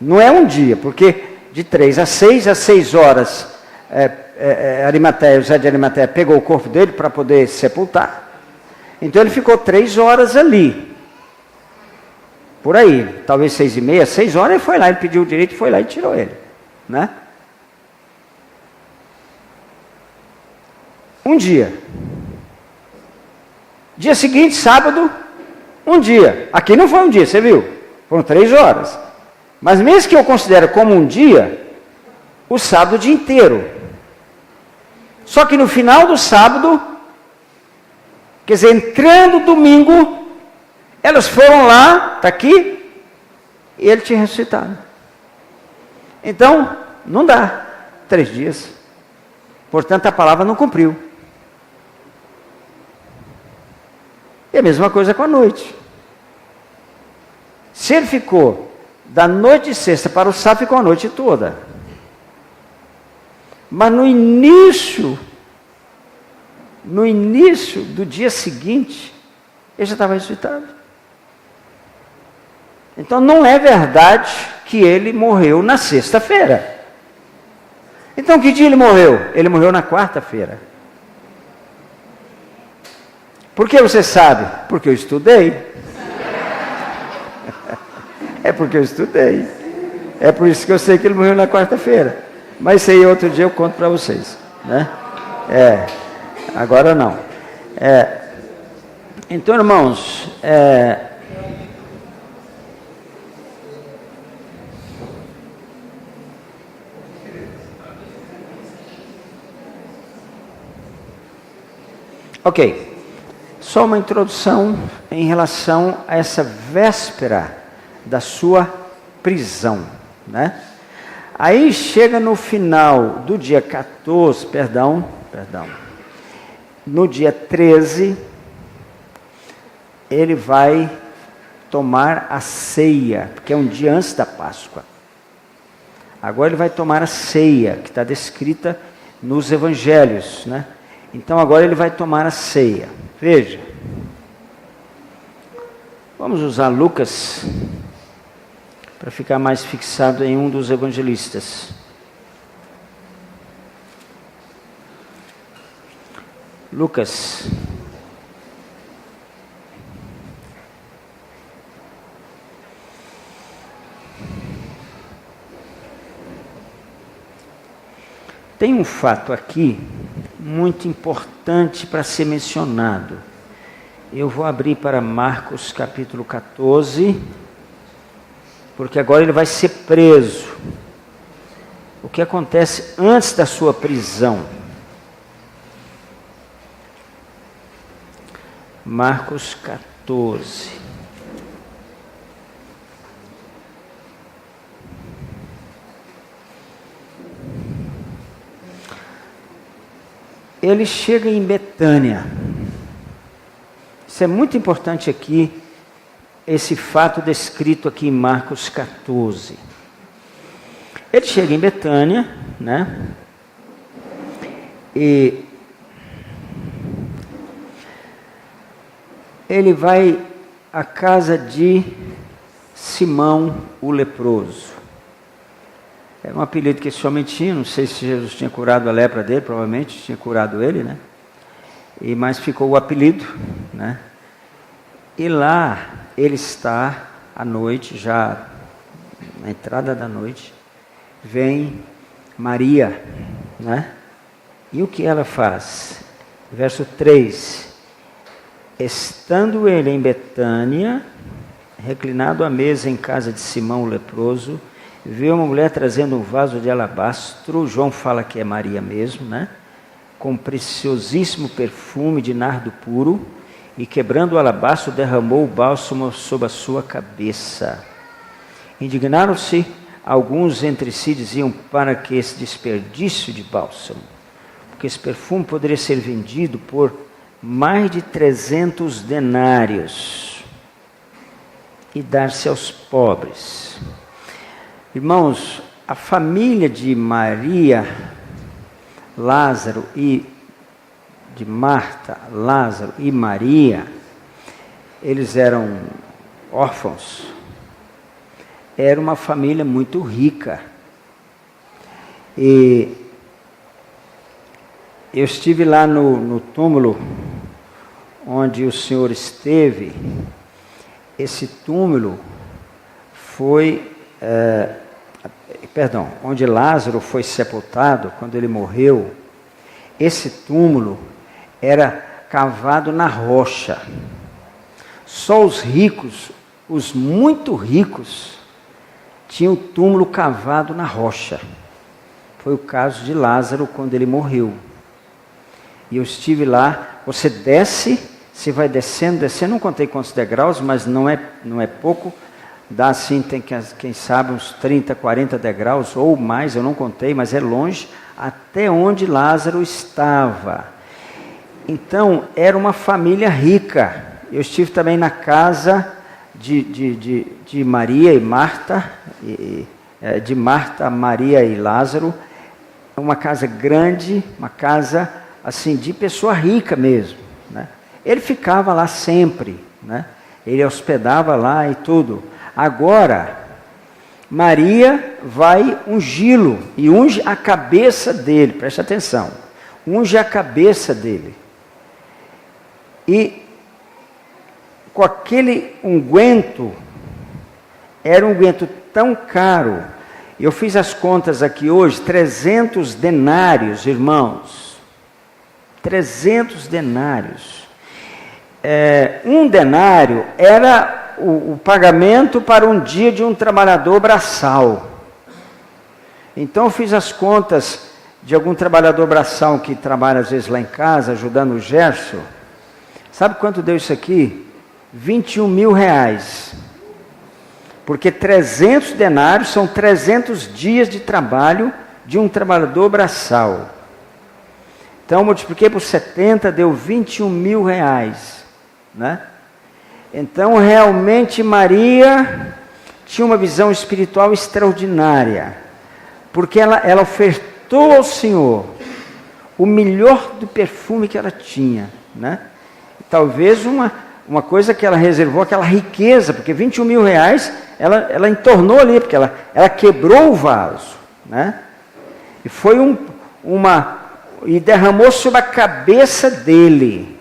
Não é um dia, porque de 3 às 6 horas, Arimateia, José de Arimateia pegou o corpo dele para poder sepultar. Então ele ficou 3 horas ali. Por aí, talvez 6h30, 6 horas ele foi lá, ele pediu o direito, foi lá e tirou ele, né? Um dia. Dia seguinte, sábado, um dia. Aqui não foi um dia, você viu? Foram 3 horas. Mas mesmo que eu considere como um dia, o sábado o dia inteiro. Só que no final do sábado, quer dizer, entrando domingo, elas foram lá, está aqui, e ele tinha ressuscitado. Então, não dá 3 dias. Portanto, a palavra não cumpriu. E a mesma coisa com a noite. Se ele ficou da noite de sexta para o sábado, ficou a noite toda. Mas no início do dia seguinte, ele já estava ressuscitado. Então não é verdade que ele morreu na sexta-feira. Então que dia ele morreu? Ele morreu na quarta-feira. Por que você sabe? Porque eu estudei. É porque eu estudei. É por isso que eu sei que ele morreu na quarta-feira. Mas isso aí outro dia eu conto para vocês, né? Agora não. Então, irmãos, ok. Só uma introdução em relação a essa véspera da sua prisão, né? Aí chega no final do dia 14, no dia 13, ele vai tomar a ceia, porque é um dia antes da Páscoa. Agora ele vai tomar a ceia, que está descrita nos evangelhos, né? Então agora ele vai tomar a ceia. Veja, vamos usar Lucas para ficar mais fixado em um dos evangelistas. Lucas. Tem um fato aqui muito importante para ser mencionado. Eu vou abrir para Marcos capítulo 14, porque agora ele vai ser preso. O que acontece antes da sua prisão? Marcos 14. Ele chega em Betânia. Isso é muito importante aqui, esse fato descrito aqui em Marcos 14. Ele chega em Betânia, né? E ele vai à casa de Simão o leproso. Era um apelido que esse homem tinha, não sei se Jesus tinha curado a lepra dele, provavelmente tinha curado ele, né? Mas ficou o apelido, né? E lá ele está à noite, já na entrada da noite, vem Maria, né? E o que ela faz? Verso 3: estando ele em Betânia, reclinado à mesa em casa de Simão o leproso, viu uma mulher trazendo um vaso de alabastro, João fala que é Maria mesmo, né? Com preciosíssimo perfume de nardo puro, e quebrando o alabastro, derramou o bálsamo sobre a sua cabeça. Indignaram-se alguns entre si, diziam: para que esse desperdício de bálsamo? Porque esse perfume poderia ser vendido por mais de 300 denários e dar-se aos pobres. Irmãos, a família de Maria, Lázaro e de Marta, Lázaro e Maria, eles eram órfãos. Era uma família muito rica. E eu estive lá no túmulo onde o Senhor esteve. Esse túmulo foi, onde Lázaro foi sepultado, quando ele morreu. Esse túmulo era cavado na rocha. Só os ricos, os muito ricos, tinham o túmulo cavado na rocha. Foi o caso de Lázaro quando ele morreu. E eu estive lá. Você desce, você vai descendo, não contei quantos degraus, mas não é pouco. Dá assim, tem quem sabe uns 30, 40 degraus ou mais, eu não contei, mas é longe, até onde Lázaro estava. Então, era uma família rica. Eu estive também na casa de Maria e Marta, de Marta, Maria e Lázaro. Uma casa grande, uma casa assim de pessoa rica mesmo, né? Ele ficava lá sempre, né? Ele hospedava lá e tudo. Agora, Maria vai ungí-lo e unge a cabeça dele, preste atenção, unge a cabeça dele. E com aquele unguento, era um unguento tão caro, eu fiz as contas aqui hoje, 300 denários, irmãos, 300 denários. Um denário era o pagamento para um dia de um trabalhador braçal. Então eu fiz as contas de algum trabalhador braçal que trabalha às vezes lá em casa, ajudando o Gerson. Sabe quanto deu isso aqui? 21 mil reais. Porque 300 denários são 300 dias de trabalho de um trabalhador braçal. Então eu multipliquei por 70, deu 21 mil reais, né? Então realmente Maria tinha uma visão espiritual extraordinária, porque ela ofertou ao Senhor o melhor do perfume que ela tinha, né? Talvez uma coisa que ela reservou, aquela riqueza, porque 21 mil reais ela entornou ali, porque ela quebrou o vaso, né? E foi e derramou sobre a cabeça dele.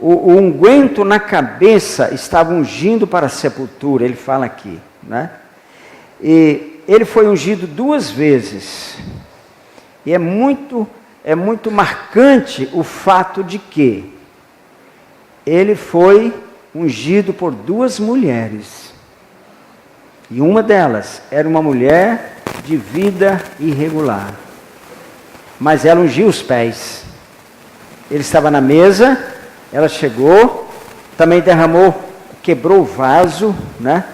O unguento na cabeça estava ungindo para a sepultura, ele fala aqui, né? E ele foi ungido 2 vezes. E é muito marcante o fato de que ele foi ungido por 2 mulheres. E uma delas era uma mulher de vida irregular. Mas ela ungiu os pés. Ele estava na mesa, ela chegou, também derramou, quebrou o vaso, né?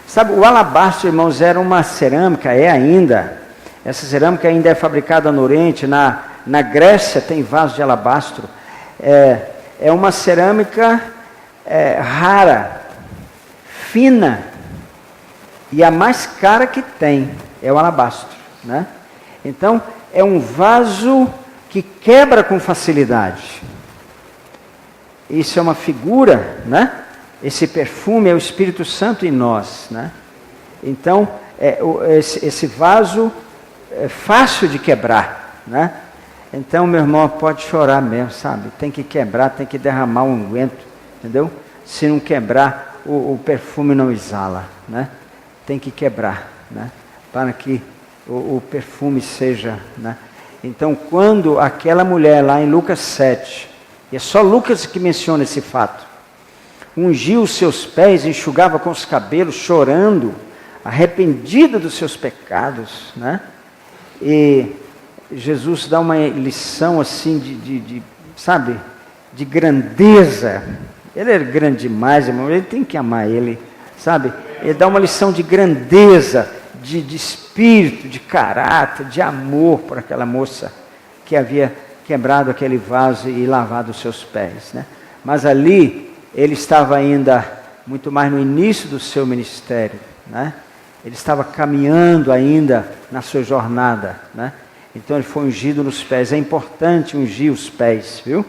Sabe, o alabastro, irmãos, era uma cerâmica, é ainda. Essa cerâmica ainda é fabricada no Oriente, na Grécia tem vaso de alabastro. É uma cerâmica rara, fina, e a mais cara que tem é o alabastro, né? Então, é um vaso que quebra com facilidade. Isso é uma figura, né? Esse perfume é o Espírito Santo em nós, né? Então, esse vaso é fácil de quebrar, né? Então, meu irmão, pode chorar mesmo, sabe? Tem que quebrar, tem que derramar um unguento, entendeu? se não quebrar, o perfume não exala, né? Tem que quebrar, né? Para que o perfume seja, né? Então, quando aquela mulher lá em Lucas 7, e é só Lucas que menciona esse fato, ungiu os seus pés, enxugava com os cabelos, chorando, arrependida dos seus pecados, né? E Jesus dá uma lição assim sabe, de grandeza. Ele é grande demais, irmão, ele tem que amar ele, sabe? Ele dá uma lição de grandeza, de espírito, de caráter, de amor por aquela moça que havia quebrado aquele vaso e lavado os seus pés, né? Mas ali, ele estava ainda muito mais no início do seu ministério, né? Ele estava caminhando ainda na sua jornada, né? Então ele foi ungido nos pés. É importante ungir os pés, viu?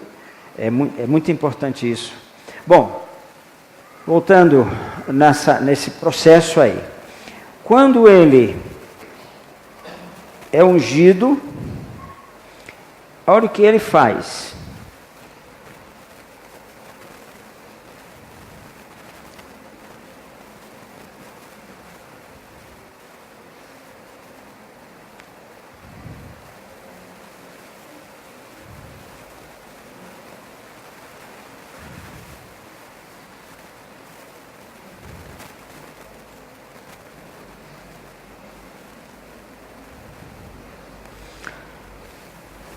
É muito importante isso. Bom, voltando nesse processo aí. Quando ele é ungido, olha o que ele faz.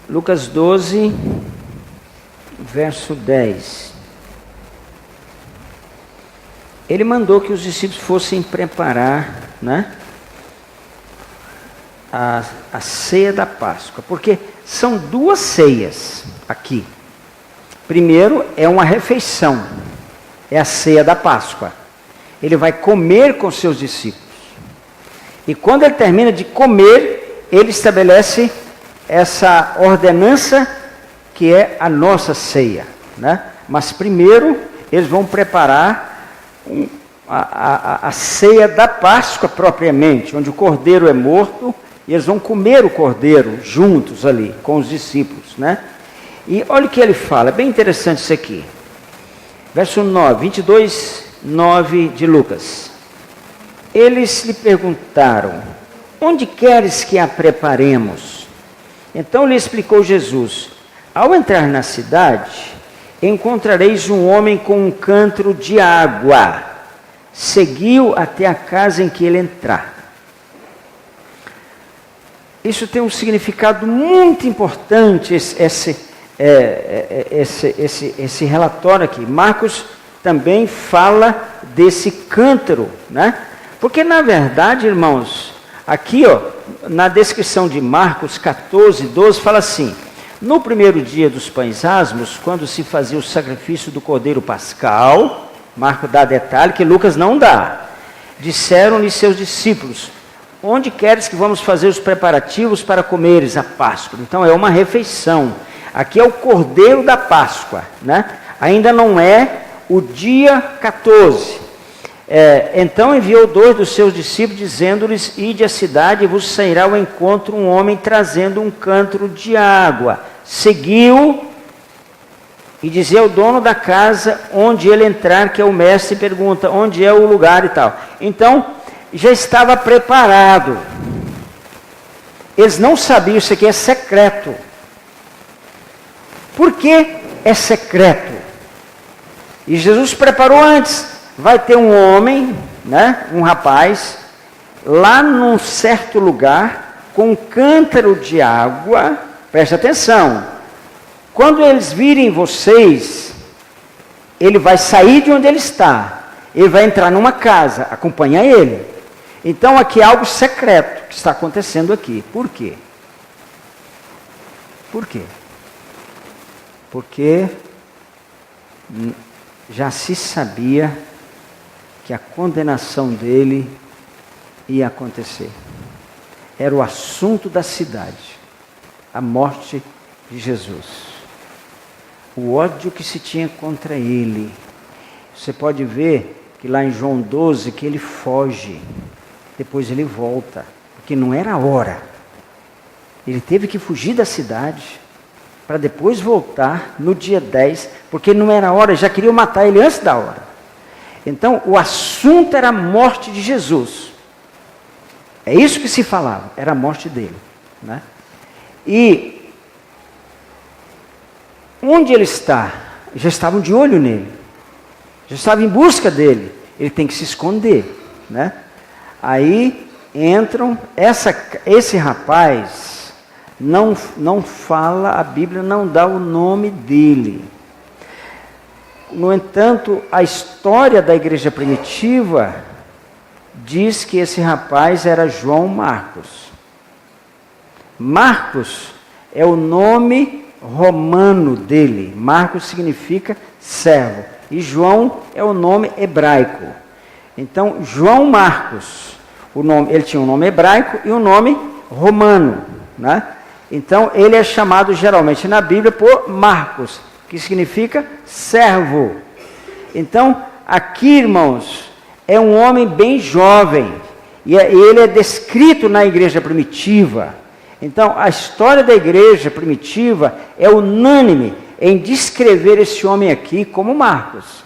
Lucas 12, verso 10. Ele mandou que os discípulos fossem preparar, né, a ceia da Páscoa, porque são duas ceias aqui. Primeiro é uma refeição, é a ceia da Páscoa. Ele vai comer com seus discípulos. E quando ele termina de comer, ele estabelece essa ordenança que é a nossa ceia, né? Mas primeiro eles vão preparar a ceia da Páscoa propriamente, onde o cordeiro é morto, e eles vão comer o cordeiro juntos ali com os discípulos, né? E olha o que ele fala, é bem interessante isso aqui. Verso 9, 22, 9 de Lucas. Eles lhe perguntaram: onde queres que a preparemos? Então lhe explicou Jesus: ao entrar na cidade, encontrareis um homem com um cântaro de água. Seguiu até a casa em que ele entrar. Isso tem um significado muito importante, esse relatório aqui. Marcos também fala desse cântaro, né? Porque na verdade, irmãos, aqui, ó, na descrição de Marcos 14, 12, fala assim: no primeiro dia dos pães asmos, quando se fazia o sacrifício do cordeiro pascal, Marcos dá detalhe que Lucas não dá, disseram-lhe seus discípulos: onde queres que vamos fazer os preparativos para comeres a Páscoa? Então é uma refeição, aqui é o cordeiro da Páscoa, né? Ainda não é o dia 14. Então enviou 2 dos seus discípulos, dizendo-lhes: ide à cidade e vos sairá ao encontro um homem trazendo um cântaro de água. Seguiu e dizia ao dono da casa onde ele entrar, que é o mestre, e pergunta: onde é o lugar e tal. Então já estava preparado. Eles não sabiam, isso aqui é secreto. Por que é secreto? E Jesus preparou antes. Vai ter um homem, né, um rapaz, lá num certo lugar, com um cântaro de água. Presta atenção. Quando eles virem vocês, ele vai sair de onde ele está. Ele vai entrar numa casa, acompanha ele. Então aqui é algo secreto que está acontecendo aqui. Por quê? Por quê? Porque já se sabia que a condenação dele ia acontecer. Era o assunto da cidade, a morte de Jesus. O ódio que se tinha contra ele. Você pode ver que lá em João 12, que ele foge, depois ele volta, porque não era a hora. Ele teve que fugir da cidade, para depois voltar no dia 10, porque não era a hora, já queriam matar ele antes da hora. Então, o assunto era a morte de Jesus. É isso que se falava, era a morte dele, né? E onde ele está? Já estavam de olho nele, já estavam em busca dele. Ele tem que se esconder, né? Aí entram, esse rapaz não fala, a Bíblia não dá o nome dele. No entanto, a história da igreja primitiva diz que esse rapaz era João Marcos. Marcos é o nome romano dele. Marcos significa servo. E João é o nome hebraico. Então, João Marcos, ele tinha um nome hebraico e um nome romano, né? Então, ele é chamado geralmente na Bíblia por Marcos, que significa servo. Então, aqui, irmãos, é um homem bem jovem, e ele é descrito na igreja primitiva. Então, a história da igreja primitiva é unânime em descrever esse homem aqui como Marcos.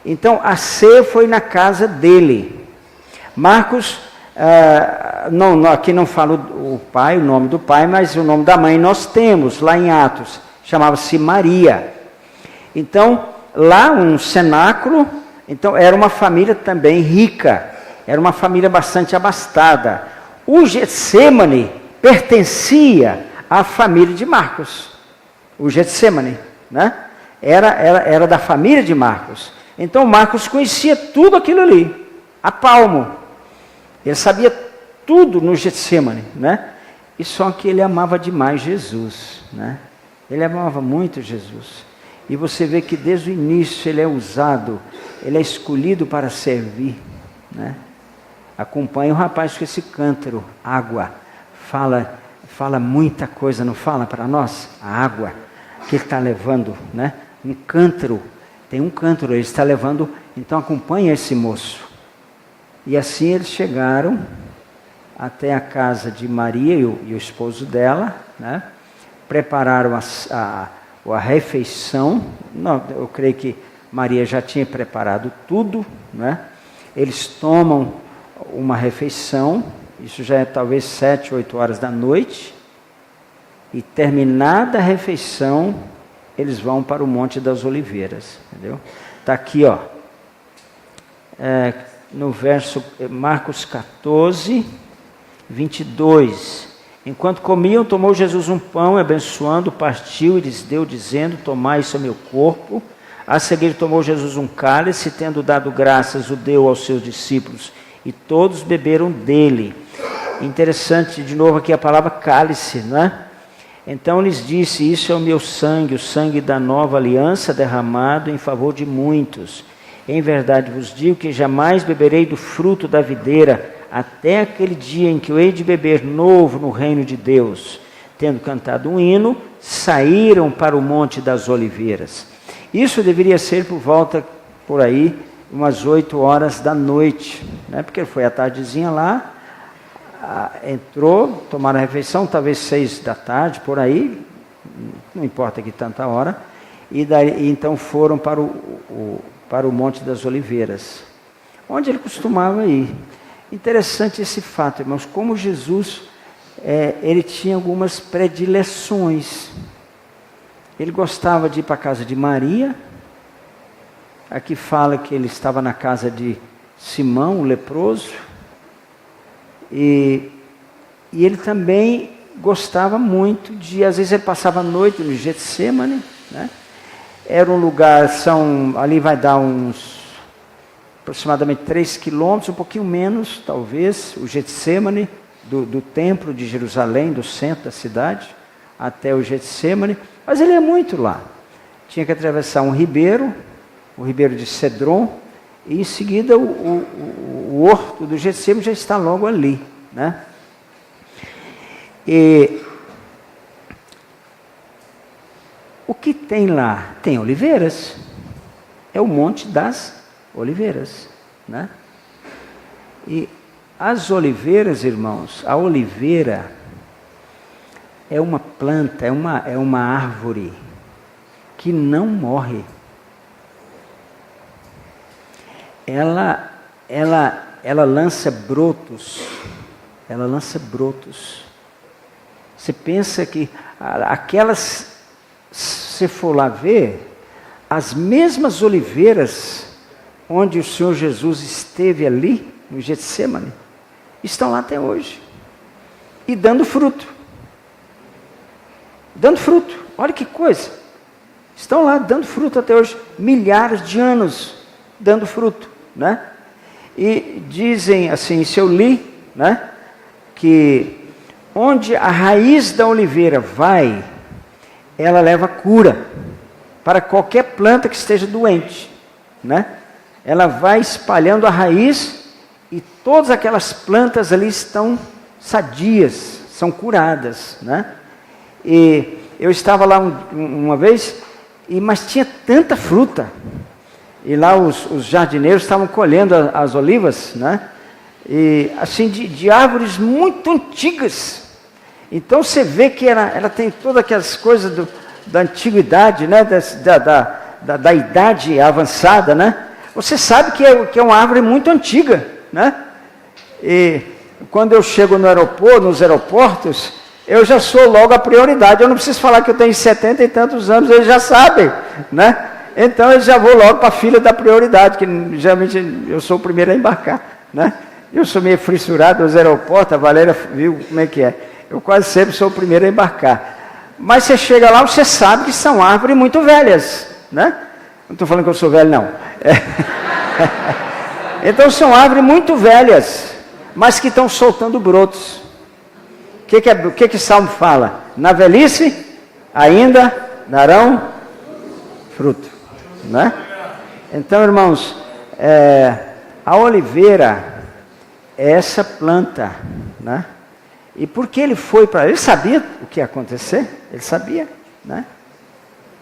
Então, a ceia foi na casa dele. Marcos, aqui não falo o pai, o nome do pai, mas o nome da mãe nós temos lá em Atos, chamava-se Maria. Então, lá um cenáculo, então era uma família também rica, era uma família bastante abastada. O Getsemane pertencia à família de Marcos. O Getsemane, né? Era da família de Marcos. Então Marcos conhecia tudo aquilo ali, a palmo. Ele sabia tudo no Getsemane, né? E só que ele amava demais Jesus, né? Ele amava muito Jesus. E você vê que desde o início ele é usado, ele é escolhido para servir, né? Acompanha o rapaz com esse cântaro, água. Fala muita coisa, não fala para nós? A água que ele está levando, né? Um cântaro, tem um cântaro, ele está levando, então acompanha esse moço. E assim eles chegaram até a casa de Maria e o esposo dela, né? Prepararam a refeição. Não, eu creio que Maria já tinha preparado tudo, né? Eles tomam uma refeição, isso já é talvez 7, 8 horas da noite, e terminada a refeição, eles vão para o Monte das Oliveiras, entendeu? Está aqui, ó, no verso Marcos 14, 22. Enquanto comiam, tomou Jesus um pão, e abençoando, partiu e lhes deu, dizendo: tomai, isso é meu corpo. A seguir tomou Jesus um cálice, tendo dado graças, o deu aos seus discípulos, e todos beberam dele. Interessante, de novo aqui a palavra cálice, né? Então lhes disse: isso é o meu sangue, o sangue da nova aliança, derramado em favor de muitos. Em verdade vos digo que jamais beberei do fruto da videira, até aquele dia em que eu hei de beber novo no reino de Deus. Tendo cantado um hino, saíram para o Monte das Oliveiras. Isso deveria ser por volta, por aí, umas 8 horas da noite, né? Porque foi a tardezinha lá, entrou, tomaram a refeição, talvez 6 da tarde, por aí, não importa que tanta hora, e então foram para o Monte das Oliveiras, onde ele costumava ir. Interessante esse fato, irmãos, como Jesus, ele tinha algumas predileções. Ele gostava de ir para a casa de Maria. Aqui fala que ele estava na casa de Simão, o leproso. E ele também gostava muito de, às vezes ele passava a noite no Getsemane, né? Era um lugar, ali vai dar aproximadamente 3 quilômetros, um pouquinho menos, talvez, o Getsemane, do templo de Jerusalém, do centro da cidade, até o Getsemane, mas ele é muito lá. Tinha que atravessar um ribeiro, o ribeiro de Cedron, e em seguida o horto do Getsemane já está logo ali, né? E o que tem lá? Tem oliveiras, é o Monte das Oliveiras, né? E as oliveiras, irmãos, a oliveira é uma planta, é uma árvore que não morre. ela lança brotos. Ela lança brotos. Você pensa que aquelas, se você for lá ver, as mesmas oliveiras onde o Senhor Jesus esteve ali, no Getsemane, estão lá até hoje. E dando fruto. Dando fruto. Olha que coisa. Estão lá dando fruto até hoje. Milhares de anos dando fruto, né? E dizem assim, se eu li, né, que onde a raiz da oliveira vai, ela leva cura para qualquer planta que esteja doente, né? Ela vai espalhando a raiz e todas aquelas plantas ali estão sadias, são curadas, né? E eu estava lá uma vez, mas tinha tanta fruta. E lá os jardineiros estavam colhendo as olivas, né? E assim, de árvores muito antigas. Então você vê que ela tem todas aquelas coisas da antiguidade, né? Da idade avançada, né? Você sabe que é uma árvore muito antiga, né? E quando eu chego no aeroporto, nos aeroportos, eu já sou logo a prioridade. Eu não preciso falar que eu tenho 70 e tantos anos, eles já sabem, né? Então eu já vou logo para a fila da prioridade, que geralmente eu sou o primeiro a embarcar, né? Eu sou meio fissurado nos aeroportos, a Valéria viu como é que é. Eu quase sempre sou o primeiro a embarcar. Mas você chega lá, você sabe que são árvores muito velhas, né? Não estou falando que eu sou velho, não. Então são árvores muito velhas, mas que estão soltando brotos. O que Salmo fala? Na velhice ainda darão fruto, né? Então, irmãos, a oliveira é essa planta, né? E porque ele foi para... Ele sabia o que ia acontecer, ele sabia, né?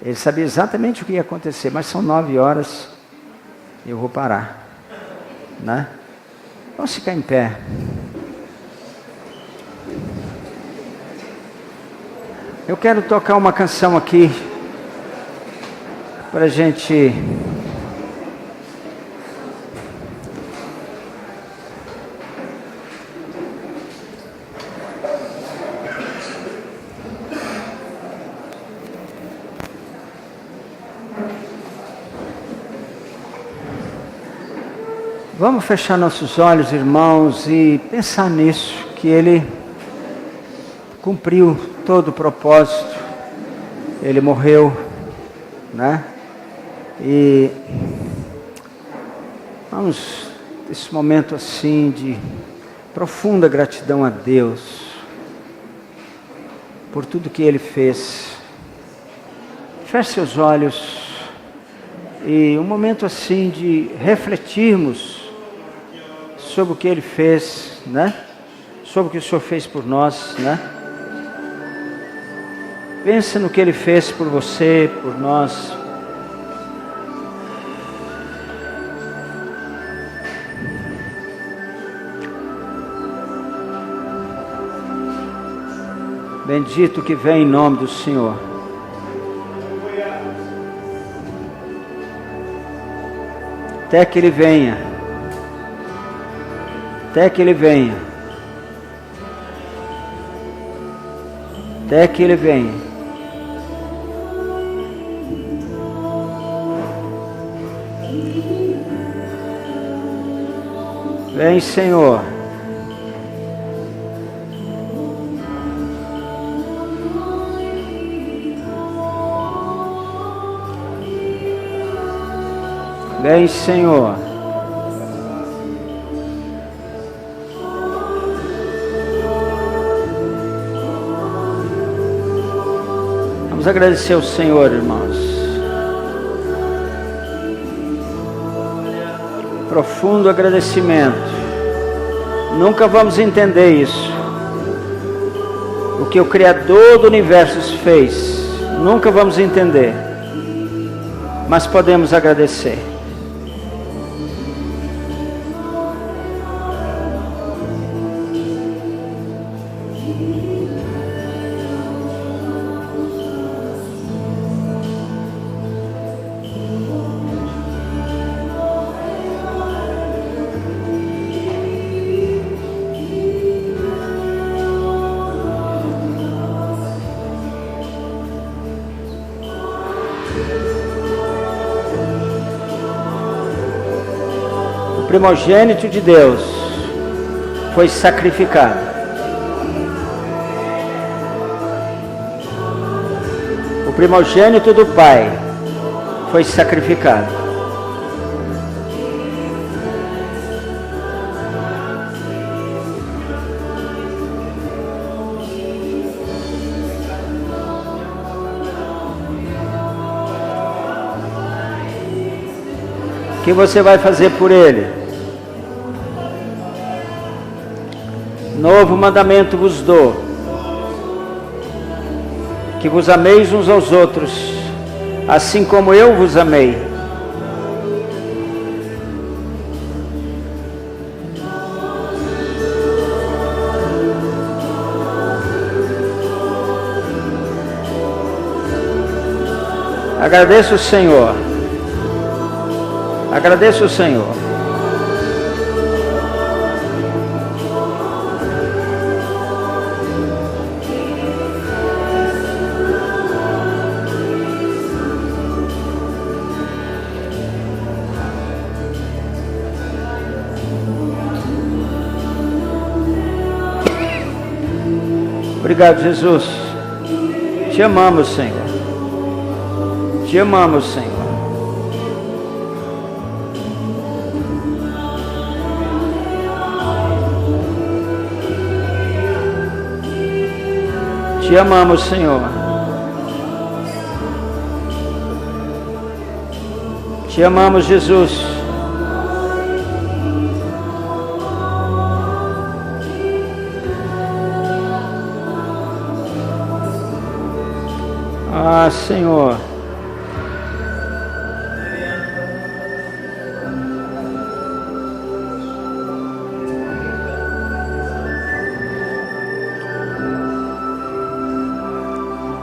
Ele sabia exatamente o que ia acontecer, mas são 9 horas e eu vou parar, né? Vamos ficar em pé. Eu quero tocar uma canção aqui para a gente vamos fechar nossos olhos, irmãos, e pensar nisso, que Ele cumpriu todo o propósito, Ele morreu, né? E vamos, nesse momento assim, de profunda gratidão a Deus, por tudo que Ele fez. Feche seus olhos, e um momento assim de refletirmos sobre o que Ele fez, né? Sobre o que o Senhor fez por nós, né? Pensa no que Ele fez por você, por nós. Bendito que vem em nome do Senhor. Até que Ele venha. Até que Ele venha. Até que Ele venha. Vem, Senhor. Vem, Senhor. Vamos agradecer ao Senhor, irmãos. Profundo agradecimento. Nunca vamos entender isso. O que o Criador do Universo fez. Nunca vamos entender. Mas podemos agradecer. primogênito de Deus foi sacrificado. O primogênito do Pai foi sacrificado. O que você vai fazer por ele? Novo mandamento vos dou, que vos ameis uns aos outros, assim como eu vos amei. Agradeço o Senhor. Agradeço o Senhor. Obrigado, Jesus. Te amamos, Senhor. Te amamos, Senhor. Te amamos, Senhor. Te amamos, Jesus. Ah, Senhor.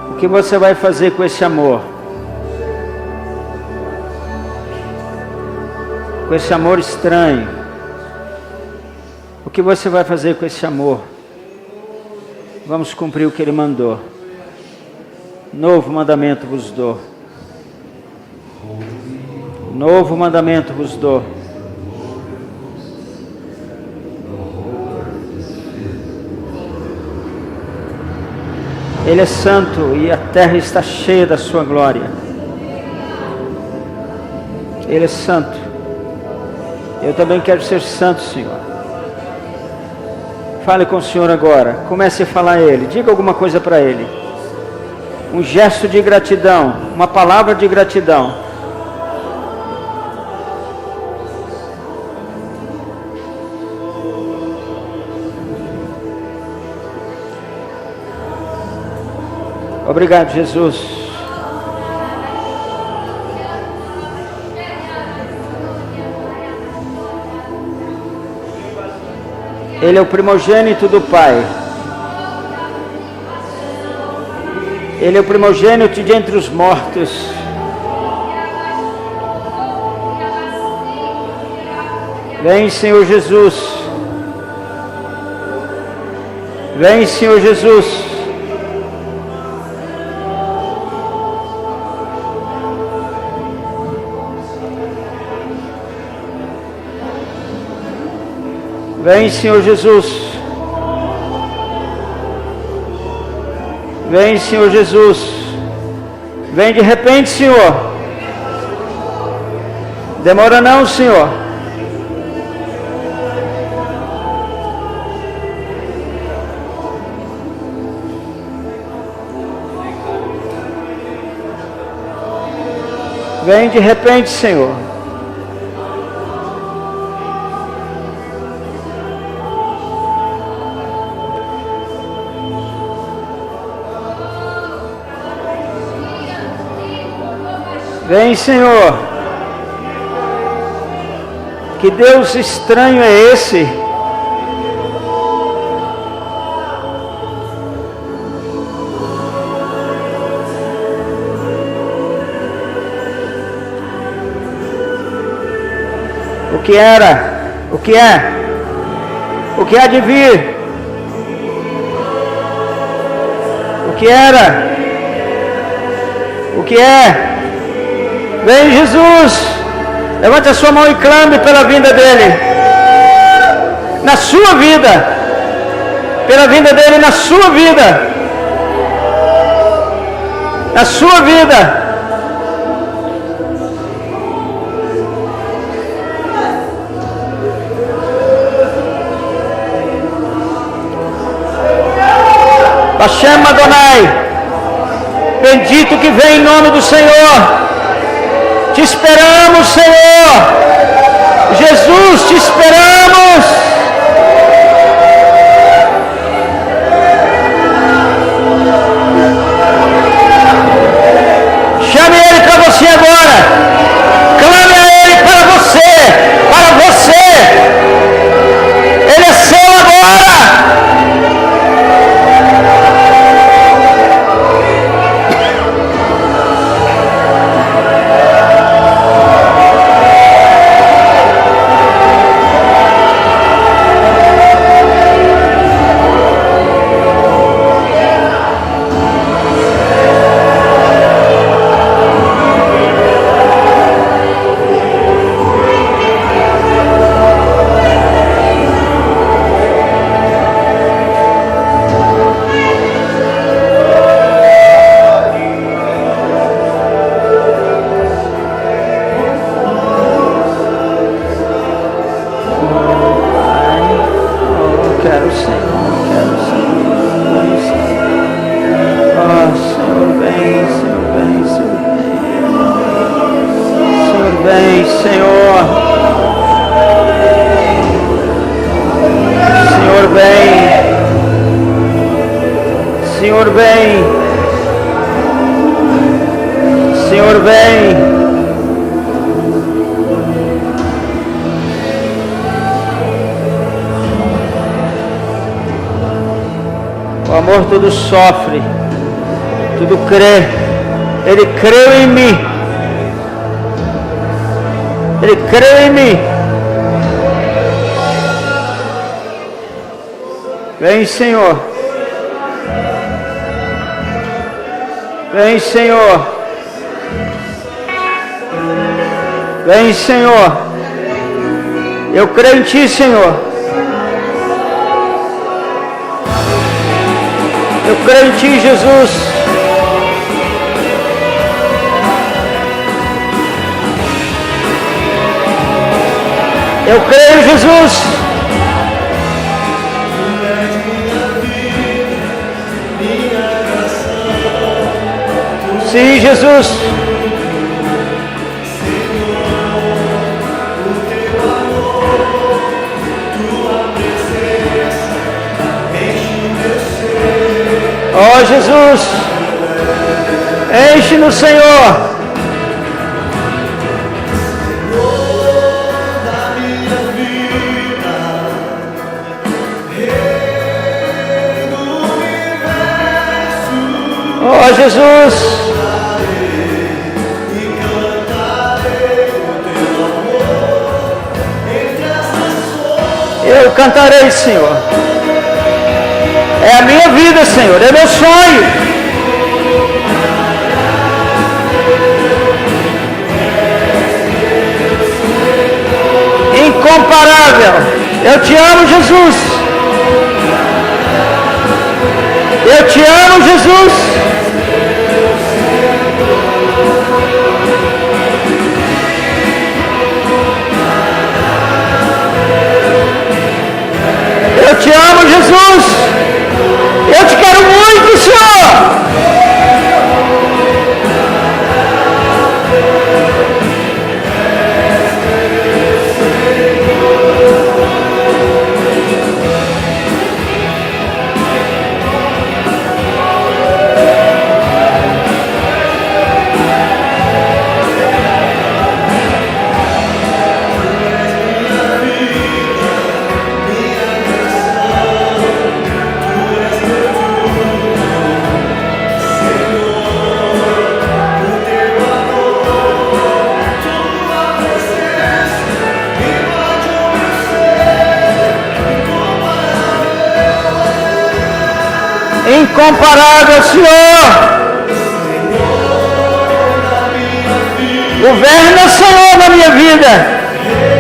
O que você vai fazer com esse amor? Com esse amor estranho? O que você vai fazer com esse amor? Vamos cumprir o que Ele mandou. Novo mandamento vos dou. Novo mandamento vos dou. Ele é santo e a terra está cheia da sua glória. Ele é santo. Eu também quero ser santo, Senhor. Fale com o Senhor agora. Comece a falar a Ele. Diga alguma coisa para Ele. Um gesto de gratidão. Uma palavra de gratidão. Obrigado, Jesus. Ele é o primogênito do Pai. Ele é o primogênito de entre os mortos. Vem, Senhor Jesus. Vem, Senhor Jesus. Vem, Senhor Jesus. Vem, Senhor Jesus. Vem de repente, Senhor. Demora não, Senhor. Vem de repente, Senhor. Vem, Senhor. Que Deus estranho é esse? O que era? O que é? O que há de vir? O que era? O que é? Vem, Jesus! Levante a sua mão e clame pela vinda dele. Na sua vida. Pela vinda dele na sua vida. Na sua vida. Hashem Adonai, bendito que vem em nome do Senhor. Te esperamos, Senhor. Jesus, te esperamos. Chame Ele para você agora. Clame a Ele para você. Para você. Ele é seu agora. Senhor, vem. O amor tudo sofre, tudo crê. Ele creu em mim. Ele creu em mim. Vem, Senhor. Vem, Senhor. Vem, Senhor. Eu creio em Ti, Senhor. Eu creio em Ti, Jesus. Eu creio, Jesus. Sim, Jesus. Oh, Jesus. Enche-nos, Senhor. Oh, Jesus. Eu cantarei, Senhor. É a minha vida, Senhor. É meu sonho. Incomparável. Eu te amo, Jesus. Eu te amo, Jesus. Eu te amo, Jesus. Eu te quero muito, Senhor. Incomparável, Senhor. Governa, Senhor, na minha vida.